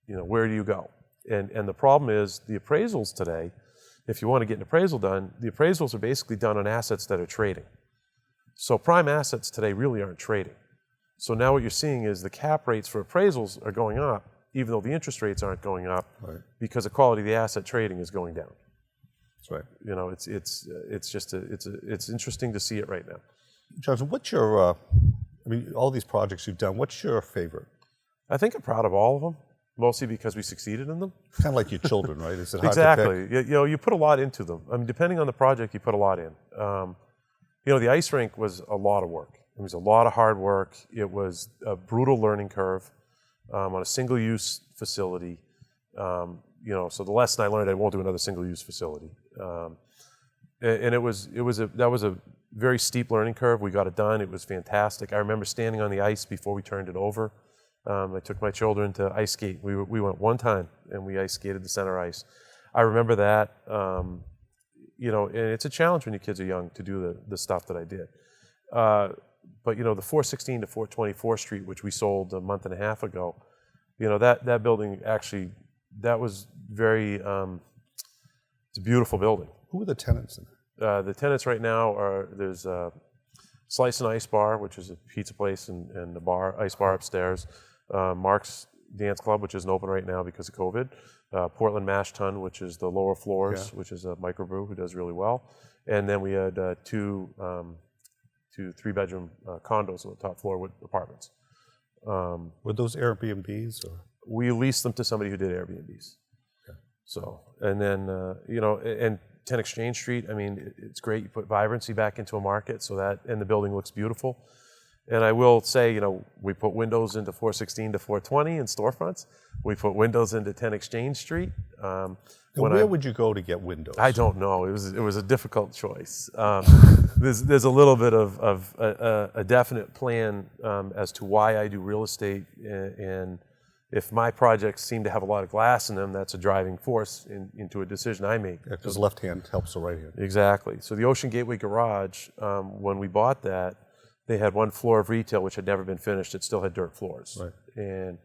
where do you go? And the problem is the appraisals today, if you want to get an appraisal done, the appraisals are basically done on assets that are trading. So prime assets today really aren't trading. So now what you're seeing is the cap rates for appraisals are going up, even though the interest rates aren't going up, because the quality of the asset trading is going down. That's right. It's interesting to see it right now. Jonathan, what's your, all these projects you've done, what's your favorite? I think I'm proud of all of them, mostly because we succeeded in them. Kind of like your children, right? Is it hard exactly. to pick? You put a lot into them. Depending on the project, you put a lot in. The ice rink was a lot of work. It was a lot of hard work. It was a brutal learning curve on a single-use facility. So the lesson I learned, I won't do another single-use facility. And that was a very steep learning curve. We got it done. It was fantastic. I remember standing on the ice before we turned it over. I took my children to ice skate. We went one time and we ice skated the center ice. I remember that. and it's a challenge when your kids are young to do the stuff that I did. But the 416 to 424 Street, which we sold a month and a half ago, that building actually, that was very, it's a beautiful building. Who are the tenants in it? The tenants right now there's Slice and Ice Bar, which is a pizza place and the ice bar upstairs. Mark's Dance Club, which isn't open right now because of COVID. Portland Mash Tun, which is the lower floors, which is a microbrew who does really well. And then we had two 3-bedroom condos on the top floor with apartments. Were those Airbnbs? Or? We leased them to somebody who did Airbnbs. Okay. So, and then, and 10 Exchange Street, I mean, it's great. You put vibrancy back into a market and the building looks beautiful. And I will say, we put windows into 416 to 420 in storefronts. We put windows into 10 Exchange Street. Where would you go to get windows? I don't know. It was a difficult choice. There's a little bit of a definite plan as to why I do real estate, and if my projects seem to have a lot of glass in them, that's a driving force into a decision I make. Because left hand helps the right hand. Exactly. So the Ocean Gateway Garage, when we bought that, they had one floor of retail which had never been finished. It still had dirt floors. Right. And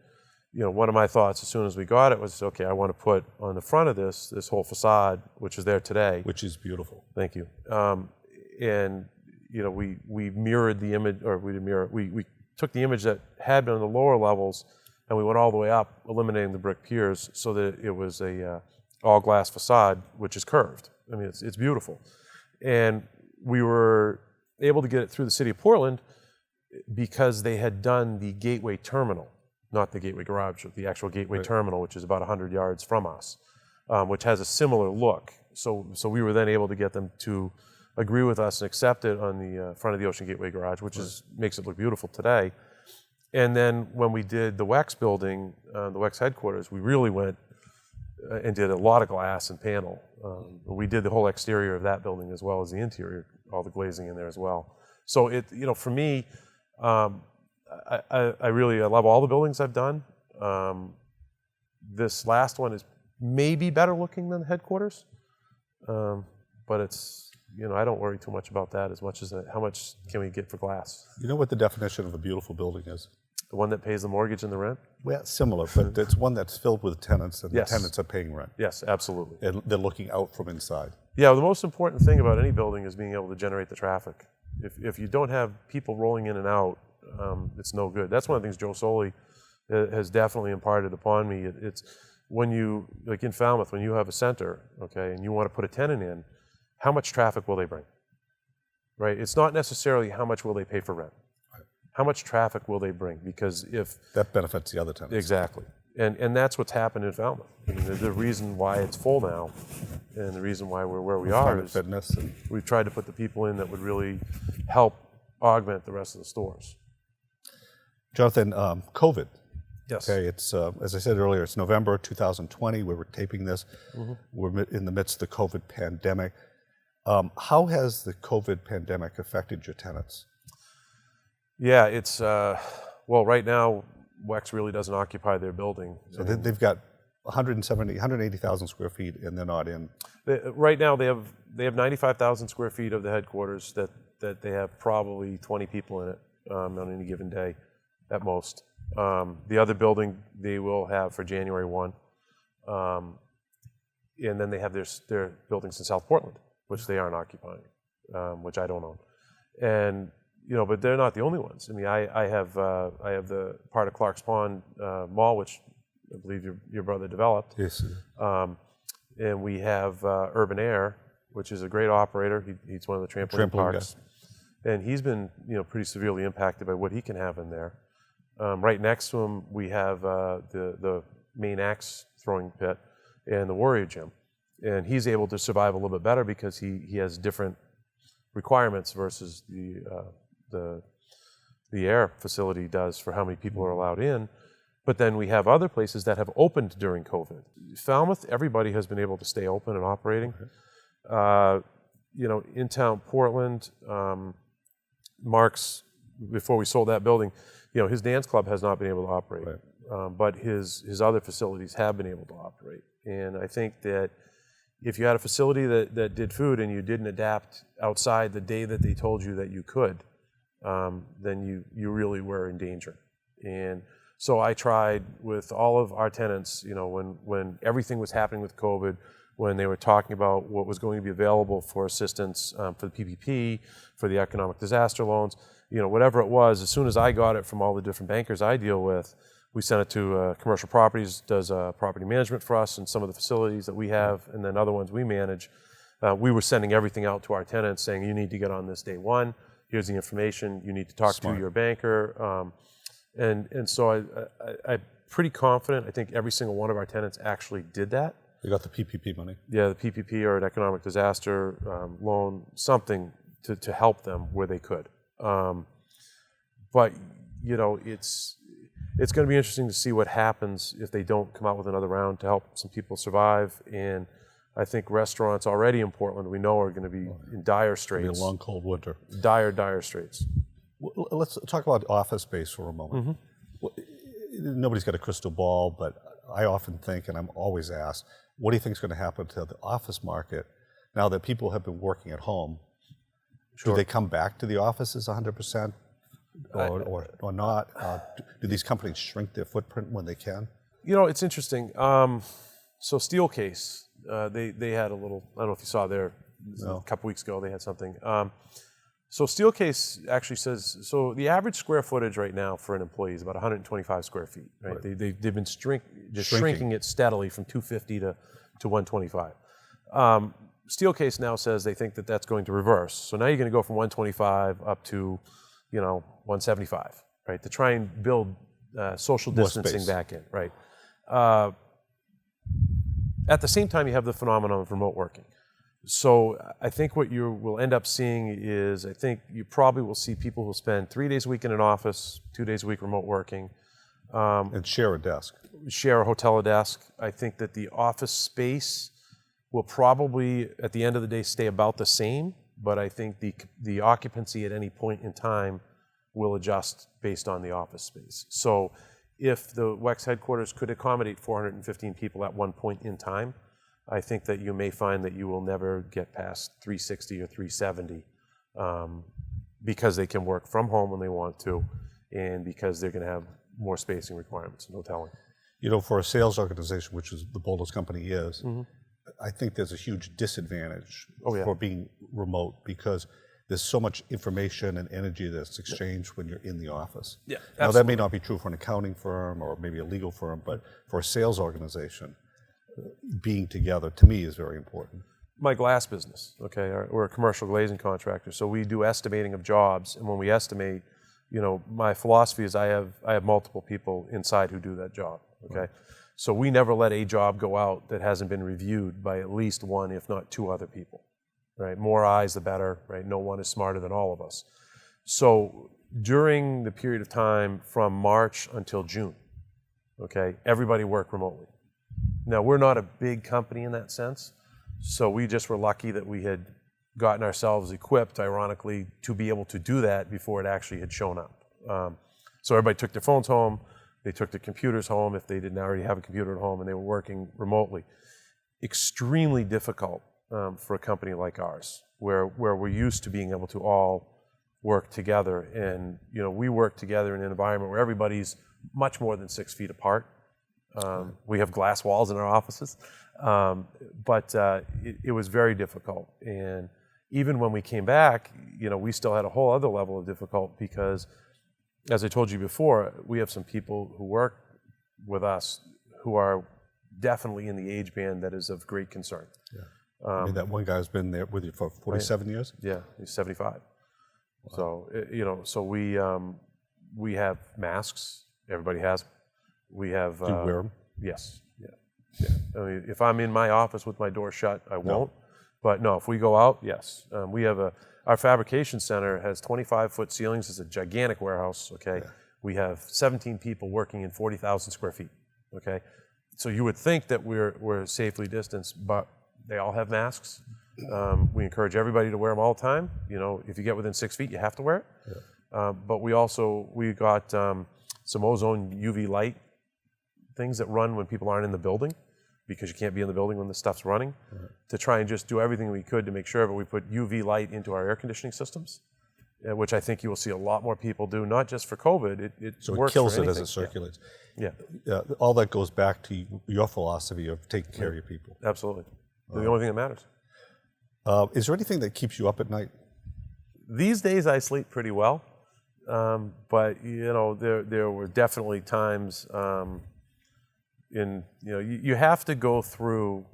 one of my thoughts as soon as we got it was, okay, I want to put on the front of this whole facade, which is there today. Which is beautiful. Thank you. And we mirrored the image, or we took the image that had been on the lower levels, and we went all the way up, eliminating the brick piers, so that it was a all glass facade, which is curved. I mean, it's beautiful. And we were able to get it through the city of Portland because they had done the Gateway Terminal, not the Gateway Garage, but the actual Gateway Terminal, which is about 100 yards from us, which has a similar look. So we were then able to get them to agree with us and accept it on the front of the Ocean Gateway Garage, which makes it look beautiful today. And then when we did the WEX building, the WEX headquarters, we really went and did a lot of glass and panel. We did the whole exterior of that building as well as the interior, all the glazing in there as well. So for me, I love all the buildings I've done. This last one is maybe better looking than the headquarters, but it's, I don't worry too much about that as much as how much can we get for glass. You know what the definition of a beautiful building is? The one that pays the mortgage and the rent? Well, similar, but it's one that's filled with tenants, and Yes. the tenants are paying rent. Yes, absolutely. And they're looking out from inside. Yeah, the most important thing about any building is being able to generate the traffic. If you don't have people rolling in and out, it's no good. That's one of the things Joe Soli has definitely imparted upon me. It's when you, like in Falmouth, when you have a center, okay, and you want to put a tenant in, how much traffic will they bring? Right? It's not necessarily how much will they pay for rent. How much traffic will they bring? Because if... That benefits the other tenants. Exactly. And that's what's happened in Falmouth. I mean, the reason why it's full now, and the reason why we're where we are is fitness and we've tried to put the people in that would really help augment the rest of the stores. Jonathan, COVID. Yes. Okay, it's as I said earlier, it's November 2020. We were taping this. Mm-hmm. We're in the midst of the COVID pandemic. How has the COVID pandemic affected your tenants? Yeah, it's right now WEX really doesn't occupy their building. So they've got 180,000 square feet, and they're not in. Right now they have 95,000 square feet of the headquarters that they have probably 20 people in it on any given day, at most. The other building they will have for January 1, and then they have their buildings in South Portland, which they aren't occupying, which I don't own, and. But they're not the only ones. I mean, I have the part of Clark's Pond Mall, which I believe your brother developed. Yes. And we have Urban Air, which is a great operator. He's one of the trampoline parks, and he's been pretty severely impacted by what he can have in there. Right next to him, we have the Maine Axe throwing pit and the Warrior Gym, and he's able to survive a little bit better because he has different requirements versus the air facility does for how many people are allowed in. But then we have other places that have opened during COVID. Falmouth, everybody has been able to stay open and operating. In town Portland, Mark's, before we sold that building, his dance club has not been able to operate. Right. But his other facilities have been able to operate. And I think that If you had a facility that did food and you didn't adapt outside the day that they told you that you could, then you really were in danger. And so I tried with all of our tenants, when everything was happening with COVID, when they were talking about what was going to be available for assistance for the PPP, for the economic disaster loans, whatever it was, as soon as I got it from all the different bankers I deal with, we sent it to Commercial Properties, does property management for us and some of the facilities that we have, and then other ones we manage. We were sending everything out to our tenants saying, you need to get on this day one. Here's the information. You need to talk to your banker. And so I'm pretty confident. I think every single one of our tenants actually did that. They got the PPP money. Yeah, the PPP or an economic disaster loan, something to help them where they could. But it's going to be interesting to see what happens if they don't come out with another round to help some people survive. And I think restaurants already in Portland, we know, are going to be in dire straits. It'll be a long, cold winter. Dire straits. Well, let's talk about office space for a moment. Mm-hmm. Well, nobody's got a crystal ball, but I often think, and I'm always asked, what do you think is going to happen to the office market now that people have been working at home? Sure. Do they come back to the offices 100%? Or not? Do these companies shrink their footprint when they can? It's interesting. So Steelcase, they had a little, I don't know if you saw there, a couple weeks ago, they had something. So Steelcase actually says, so the average square footage right now for an employee is about 125 square feet, right? They've been shrinking it steadily from 250 to 125. Steelcase now says they think that that's going to reverse. So now you're going to go from 125 up to 175, right? To try and build social distancing back in, right? At the same time, you have the phenomenon of remote working. So I think what you will end up seeing is, I think you probably will see people who spend 3 days a week in an office, 2 days a week remote working. And share a desk. Share a hotel, a desk. I think that the office space will probably, at the end of the day, stay about the same, but I think the occupancy at any point in time will adjust based on the office space. So if the WEX headquarters could accommodate 415 people at one point in time, I think that you may find that you will never get past 360 or 370 because they can work from home when they want to, and because they're going to have more spacing requirements, no telling. For a sales organization, which is the Boulos company is, I think there's a huge disadvantage for being remote because there's so much information and energy that's exchanged when you're in the office. Yeah, now, that may not be true for an accounting firm or maybe a legal firm, but for a sales organization, being together, to me, is very important. My glass business, okay, we're a commercial glazing contractor, so we do estimating of jobs, and when we estimate, my philosophy is I have multiple people inside who do that job, okay? Right. So we never let a job go out that hasn't been reviewed by at least one, if not two other people, right? More eyes, the better, right? No one is smarter than all of us. So during the period of time from March until June, okay, everybody worked remotely. Now, we're not a big company in that sense, so we just were lucky that we had gotten ourselves equipped, ironically, to be able to do that before it actually had shown up. So everybody took their phones home, they took their computers home if they didn't already have a computer at home, and they were working remotely. Extremely difficult for a company like ours, where we're used to being able to all work together. And we work together in an environment where everybody's much more than 6 feet apart. We have glass walls in our offices, but it was very difficult. And even when we came back, we still had a whole other level of difficult because, as I told you before, we have some people who work with us who are definitely in the age band that is of great concern. Yeah. I mean, that one guy's been there with you for 47 years? Yeah, he's 75. Wow. So, so we have masks. Everybody has them. We have. Do you wear them? Yes. Yeah. I mean, if I'm in my office with my door shut, I won't. But no, if we go out, yes. We have our fabrication center has 25-foot ceilings. It's a gigantic warehouse. Okay. Yeah. We have 17 people working in 40,000 square feet. Okay. So you would think that we're safely distanced, but they all have masks. We encourage everybody to wear them all the time. If you get within 6 feet, you have to wear it. Yeah. But we got some ozone UV light things that run when people aren't in the building. because you can't be in the building when the stuff's running, to try and just do everything we could to make sure that we put UV light into our air conditioning systems, which I think you will see a lot more people do, not just for COVID. So works it kills for it as anything. it circulates. Yeah. All that goes back to your philosophy of taking care of your people. Absolutely. The only thing that matters. Is there anything that keeps you up at night? These days I sleep pretty well, but there were definitely times you have to go through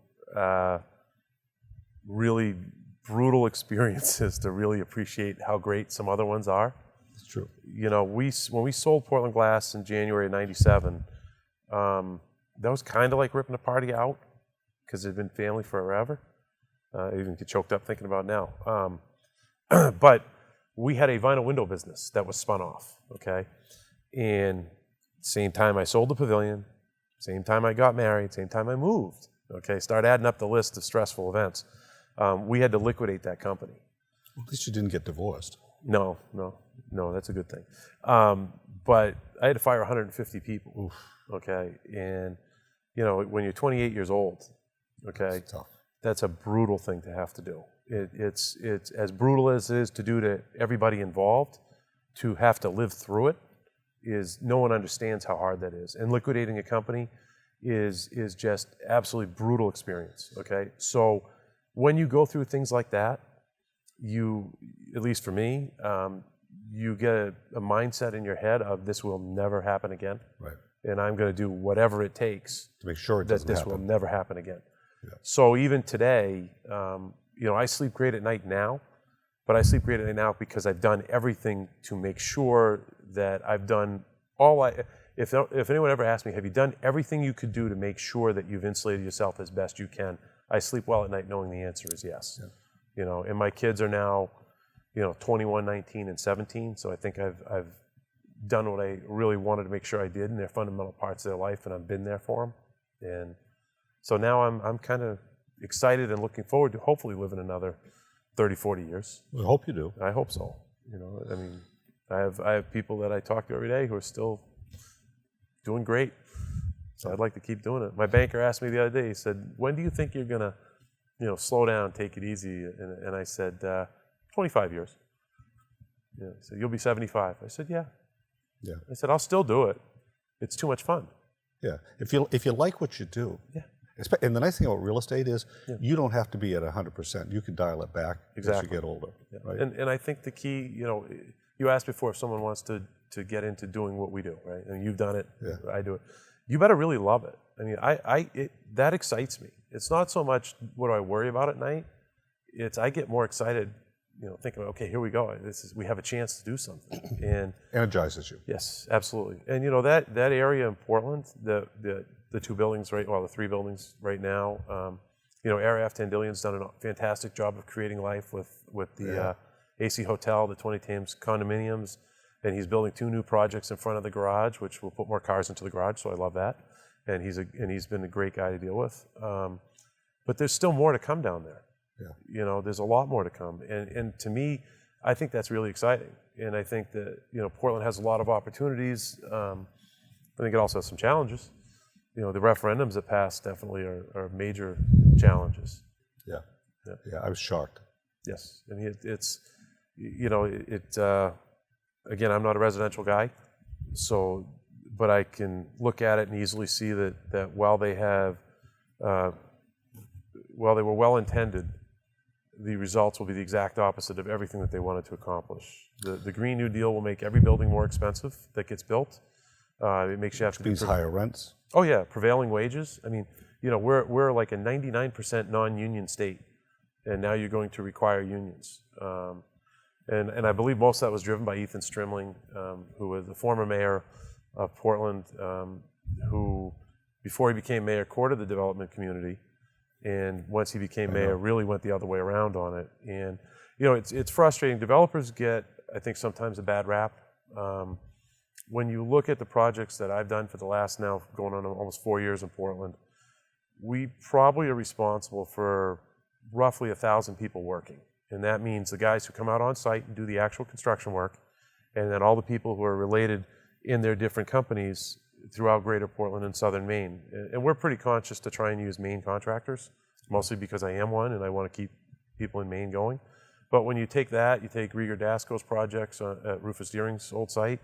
really brutal experiences to really appreciate how great some other ones are. It's true. When we sold Portland Glass in January of '97, that was kind of like ripping a party out because it had been family forever. I even get choked up thinking about it now. But we had a vinyl window business that was spun off, okay? And same time I sold the pavilion, same time I got married, same time I moved, okay? Start adding up the list of stressful events. We had to liquidate that company. At least you didn't get divorced. No, that's a good thing. But I had to fire 150 people, Oof. okay? And, when you're 28 years old, okay? It's tough. That's a brutal thing to have to do. It's as brutal as it is to do to everybody involved. To have to live through it is, no one understands how hard that is. And liquidating a company is just absolutely brutal experience. Okay, so when you go through things like that, at least for me, you get a mindset in your head of this will never happen again. Right. And I'm going to do whatever it takes To make sure it that doesn't this happen. will never happen again. Yeah. So even today, I sleep great at night now, but I sleep great at night now because I've done everything to make sure that I've done if anyone ever asks me, have you done everything you could do to make sure that you've insulated yourself as best you can? I sleep well at night knowing the answer is yes. Yeah. And my kids are now, 21, 19, and 17, so I think I've done what I really wanted to make sure I did, and they're fundamental parts of their life, and I've been there for them. And so now I'm kind of excited and looking forward to hopefully living another 30, 40 years. I hope you do. I hope so. I have people that I talk to every day who are still doing great. So I'd like to keep doing it. My banker asked me the other day, he said, when do you think you're gonna, slow down, take it easy? And I said, 25 years. He said, you'll be 75. I said, yeah. Yeah. I said, I'll still do it. It's too much fun. Yeah. If you like what you do. Yeah. And the nice thing about real estate is you don't have to be at 100%. You can dial it back as you get older. Yeah. Right? And I think the key, you asked before if someone wants to get into doing what we do, right? And you've done it, I do it. You better really love it. That excites me. It's not so much what do I worry about at night. It's I get more excited, thinking, okay, here we go. We have a chance to do something. And Energizes you. yes, absolutely. And that area in Portland, the two buildings, the three buildings right now, Araf Tandilian's done a fantastic job of creating life with the AC Hotel, the 20 Thames condominiums, and he's building 2 new projects in front of the garage, which will put more cars into the garage, so I love that. And he's been a great guy to deal with. But there's still more to come down there. Yeah. There's a lot more to come. And to me, I think that's really exciting. And I think that, Portland has a lot of opportunities. I think it also has some challenges. The referendums that passed definitely are major challenges. Yeah, I was shocked. Yes, it's again, I'm not a residential guy, but I can look at it and easily see that while they were well intended, the results will be the exact opposite of everything that they wanted to accomplish. The Green New Deal will make every building more expensive that gets built. It makes you have to Means higher rents. Oh yeah, prevailing wages. We're like a 99% non-union state, and now you're going to require unions. And I believe most of that was driven by Ethan Strimling, who was the former mayor of Portland, who, before he became mayor, courted the development community, and once he became mayor, really went the other way around on it. And it's frustrating. Developers get, I think, sometimes a bad rap. When you look at the projects that I've done for the last now going on almost 4 years in Portland, we probably are responsible for roughly 1,000 people working. And that means the guys who come out on site and do the actual construction work, and then all the people who are related in their different companies throughout Greater Portland and Southern Maine. And we're pretty conscious to try and use Maine contractors, mostly because I am one and I want to keep people in Maine going. But when you take that, you take Rieger Dasco's projects at Rufus Deering's old site,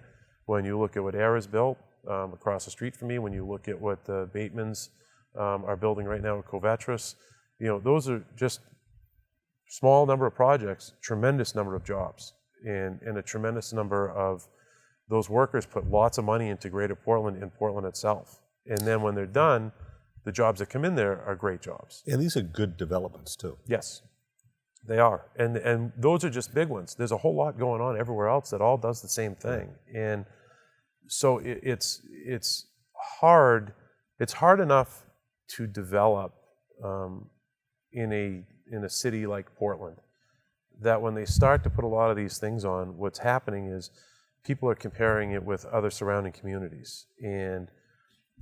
when you look at what Era's built across the street from me, when you look at what the Batemans are building right now at Covetras, those are just small number of projects, tremendous number of jobs, and a tremendous number of those workers put lots of money into Greater Portland and Portland itself. And then when they're done, the jobs that come in there are great jobs. And these are good developments too. Yes, they are. And those are just big ones. There's a whole lot going on everywhere else that all does the same thing. And so it's hard. It's hard enough to develop in a city like Portland, that when they start to put a lot of these things on, what's happening is people are comparing it with other surrounding communities. And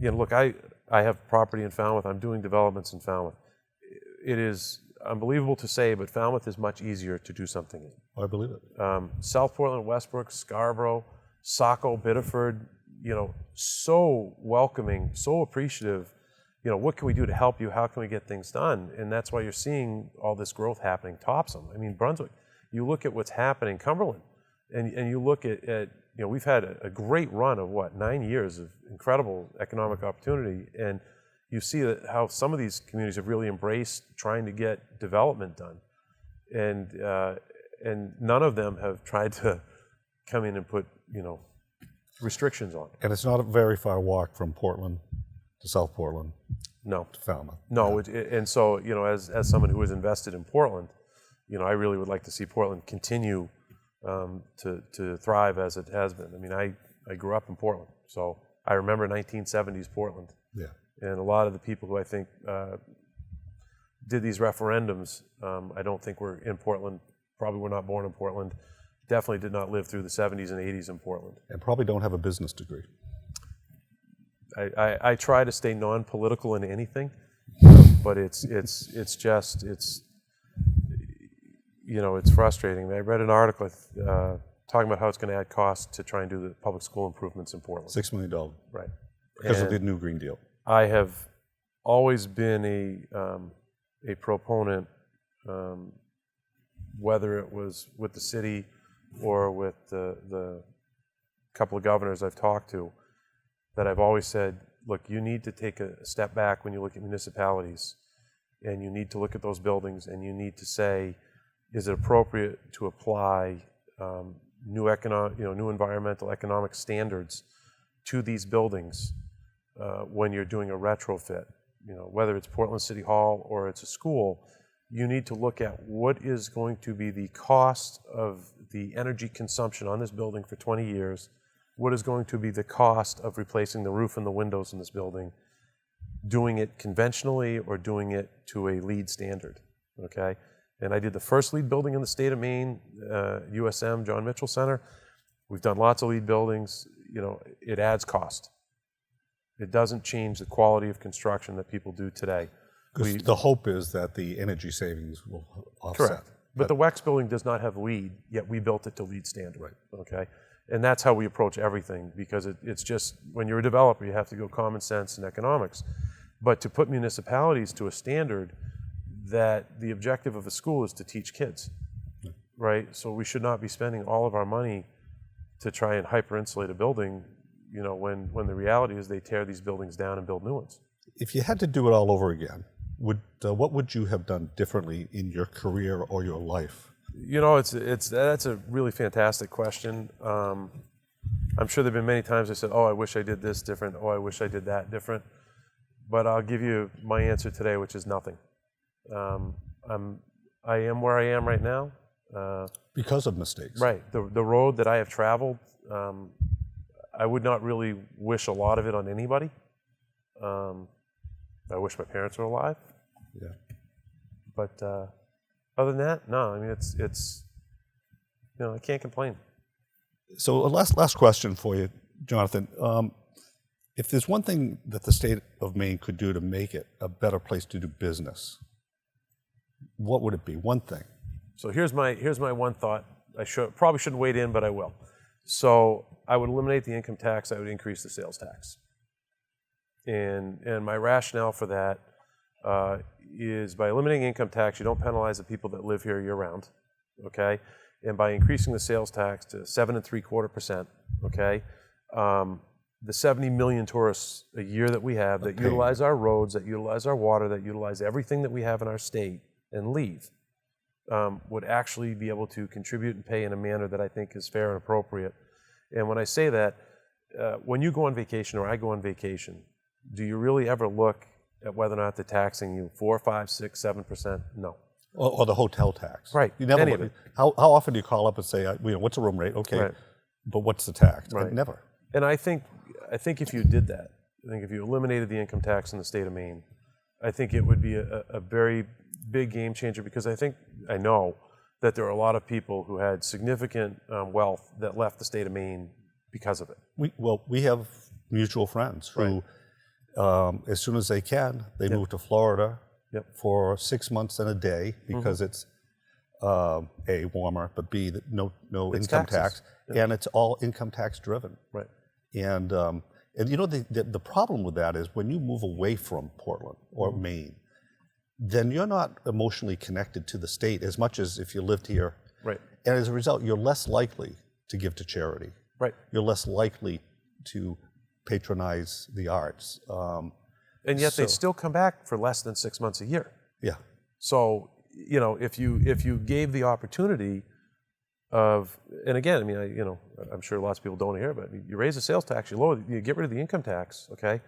look, I have property in Falmouth. I'm doing developments in Falmouth. It is unbelievable to say, but Falmouth is much easier to do something in. I believe it. South Portland, Westbrook, Scarborough, Saco, Biddeford, so welcoming, so appreciative. What can we do to help you? How can we get things done? And that's why you're seeing all this growth happening. Topsom, Brunswick. You look at what's happening, Cumberland, and you look at we've had a great run of 9 years of incredible economic opportunity, and you see how some of these communities have really embraced trying to get development done, and none of them have tried to come in and put restrictions on it. And it's not a very far walk from Portland to South Portland. No. To Falmouth. No, and so as someone who is invested in Portland, I really would like to see Portland continue to thrive as it has been. I grew up in Portland, so I remember 1970s Portland. Yeah. And a lot of the people who I think did these referendums, I don't think were in Portland, probably were not born in Portland, definitely did not live through the 70s and 80s in Portland. And probably don't have a business degree. I try to stay non-political in anything, but it's frustrating. I read an article talking about how it's going to add cost to try and do the public school improvements in Portland. $6 million. Right. Because of the new Green Deal. I have always been a proponent, whether it was with the city or with the couple of governors I've talked to, that I've always said, look, you need to take a step back when you look at municipalities, and you need to look at those buildings, and you need to say, is it appropriate to apply new environmental economic standards to these buildings when you're doing a retrofit? Whether it's Portland City Hall or it's a school, you need to look at what is going to be the cost of the energy consumption on this building for 20 years. What is going to be the cost of replacing the roof and the windows in this building, doing it conventionally or doing it to a LEED standard, okay? And I did the first LEED building in the state of Maine, USM, John Mitchell Center. We've done lots of LEED buildings. It adds cost. It doesn't change the quality of construction that people do today. Because the hope is that the energy savings will offset. Correct. But the WEX building does not have LEED, yet we built it to LEED standard. Right. Okay? And that's how we approach everything, because it's just, when you're a developer, you have to go common sense and economics. But to put municipalities to a standard that the objective of a school is to teach kids, right? So we should not be spending all of our money to try and hyper-insulate a building, when the reality is they tear these buildings down and build new ones. If you had to do it all over again, what would you have done differently in your career or your life? That's a really fantastic question. I'm sure there've been many times I said, "Oh, I wish I did this different. Oh, I wish I did that different." But I'll give you my answer today, which is nothing. I am where I am right now because of mistakes. Right. The road that I have traveled, I would not really wish a lot of it on anybody. I wish my parents were alive. Yeah. But other than that, no. It's I can't complain. So a last question for you, Jonathan. If there's one thing that the state of Maine could do to make it a better place to do business, what would it be? One thing. So here's my one thought. I probably shouldn't wade in, but I will. So I would eliminate the income tax. I would increase the sales tax. And my rationale for that is by eliminating income tax, you don't penalize the people that live here year-round, okay? And by increasing the sales tax to 7.75%, okay? The 70 million tourists a year that we have that utilize our roads, that utilize our water, that utilize everything that we have in our state and leave, would actually be able to contribute and pay in a manner that I think is fair and appropriate. And when I say that, when you go on vacation or I go on vacation, do you really ever look at whether or not they're taxing you 4, 5, 6, 7%? No. Or the hotel tax. Right. You never. Any of it. How often do you call up and say, what's the room rate? Okay, Right. but what's the tax? Right. Never. And I think if you did that, I think if you eliminated the income tax in the state of Maine, I think it would be a very big game changer, because I know that there are a lot of people who had significant wealth that left the state of Maine because of it. We have mutual friends who, as soon as they can, they move to Florida for 6 months and a day because it's A, warmer, but B, no income tax, and it's all income tax driven. Right. And the problem with that is when you move away from Portland or Maine, then you're not emotionally connected to the state as much as if you lived here. Right. And as a result, you're less likely to give to charity. Right. You're less likely to patronize the arts. And yet they still come back for less than 6 months a year. Yeah. So, if you gave the opportunity of, and again, I'm sure lots of people don't hear, but you raise the sales tax, you get rid of the income tax, okay?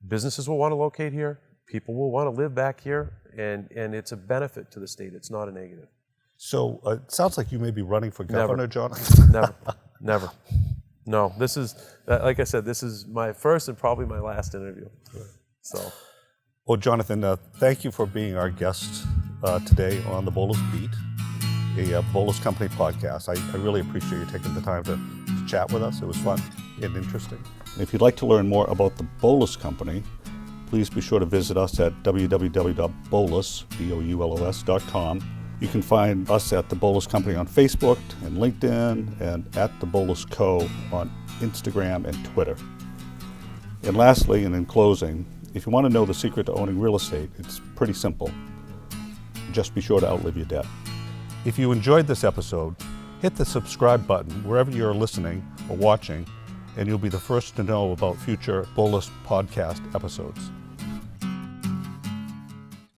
Businesses will want to locate here, people will want to live back here, and it's a benefit to the state. It's not a negative. So it sounds like you may be running for governor, Jonathan. Never. No, this is, like I said, this is my first and probably my last interview. So. Well, Jonathan, thank you for being our guest today on the Boulos Beat, a Boulos Company podcast. I really appreciate you taking the time to chat with us. It was fun and interesting. And if you'd like to learn more about the Boulos Company, please be sure to visit us at www.boulos.com. You can find us at the Boulos Company on Facebook and LinkedIn, and at the Boulos Co. on Instagram and Twitter. And lastly, and in closing, if you want to know the secret to owning real estate, it's pretty simple. Just be sure to outlive your debt. If you enjoyed this episode, hit the subscribe button wherever you're listening or watching, and you'll be the first to know about future Boulos podcast episodes.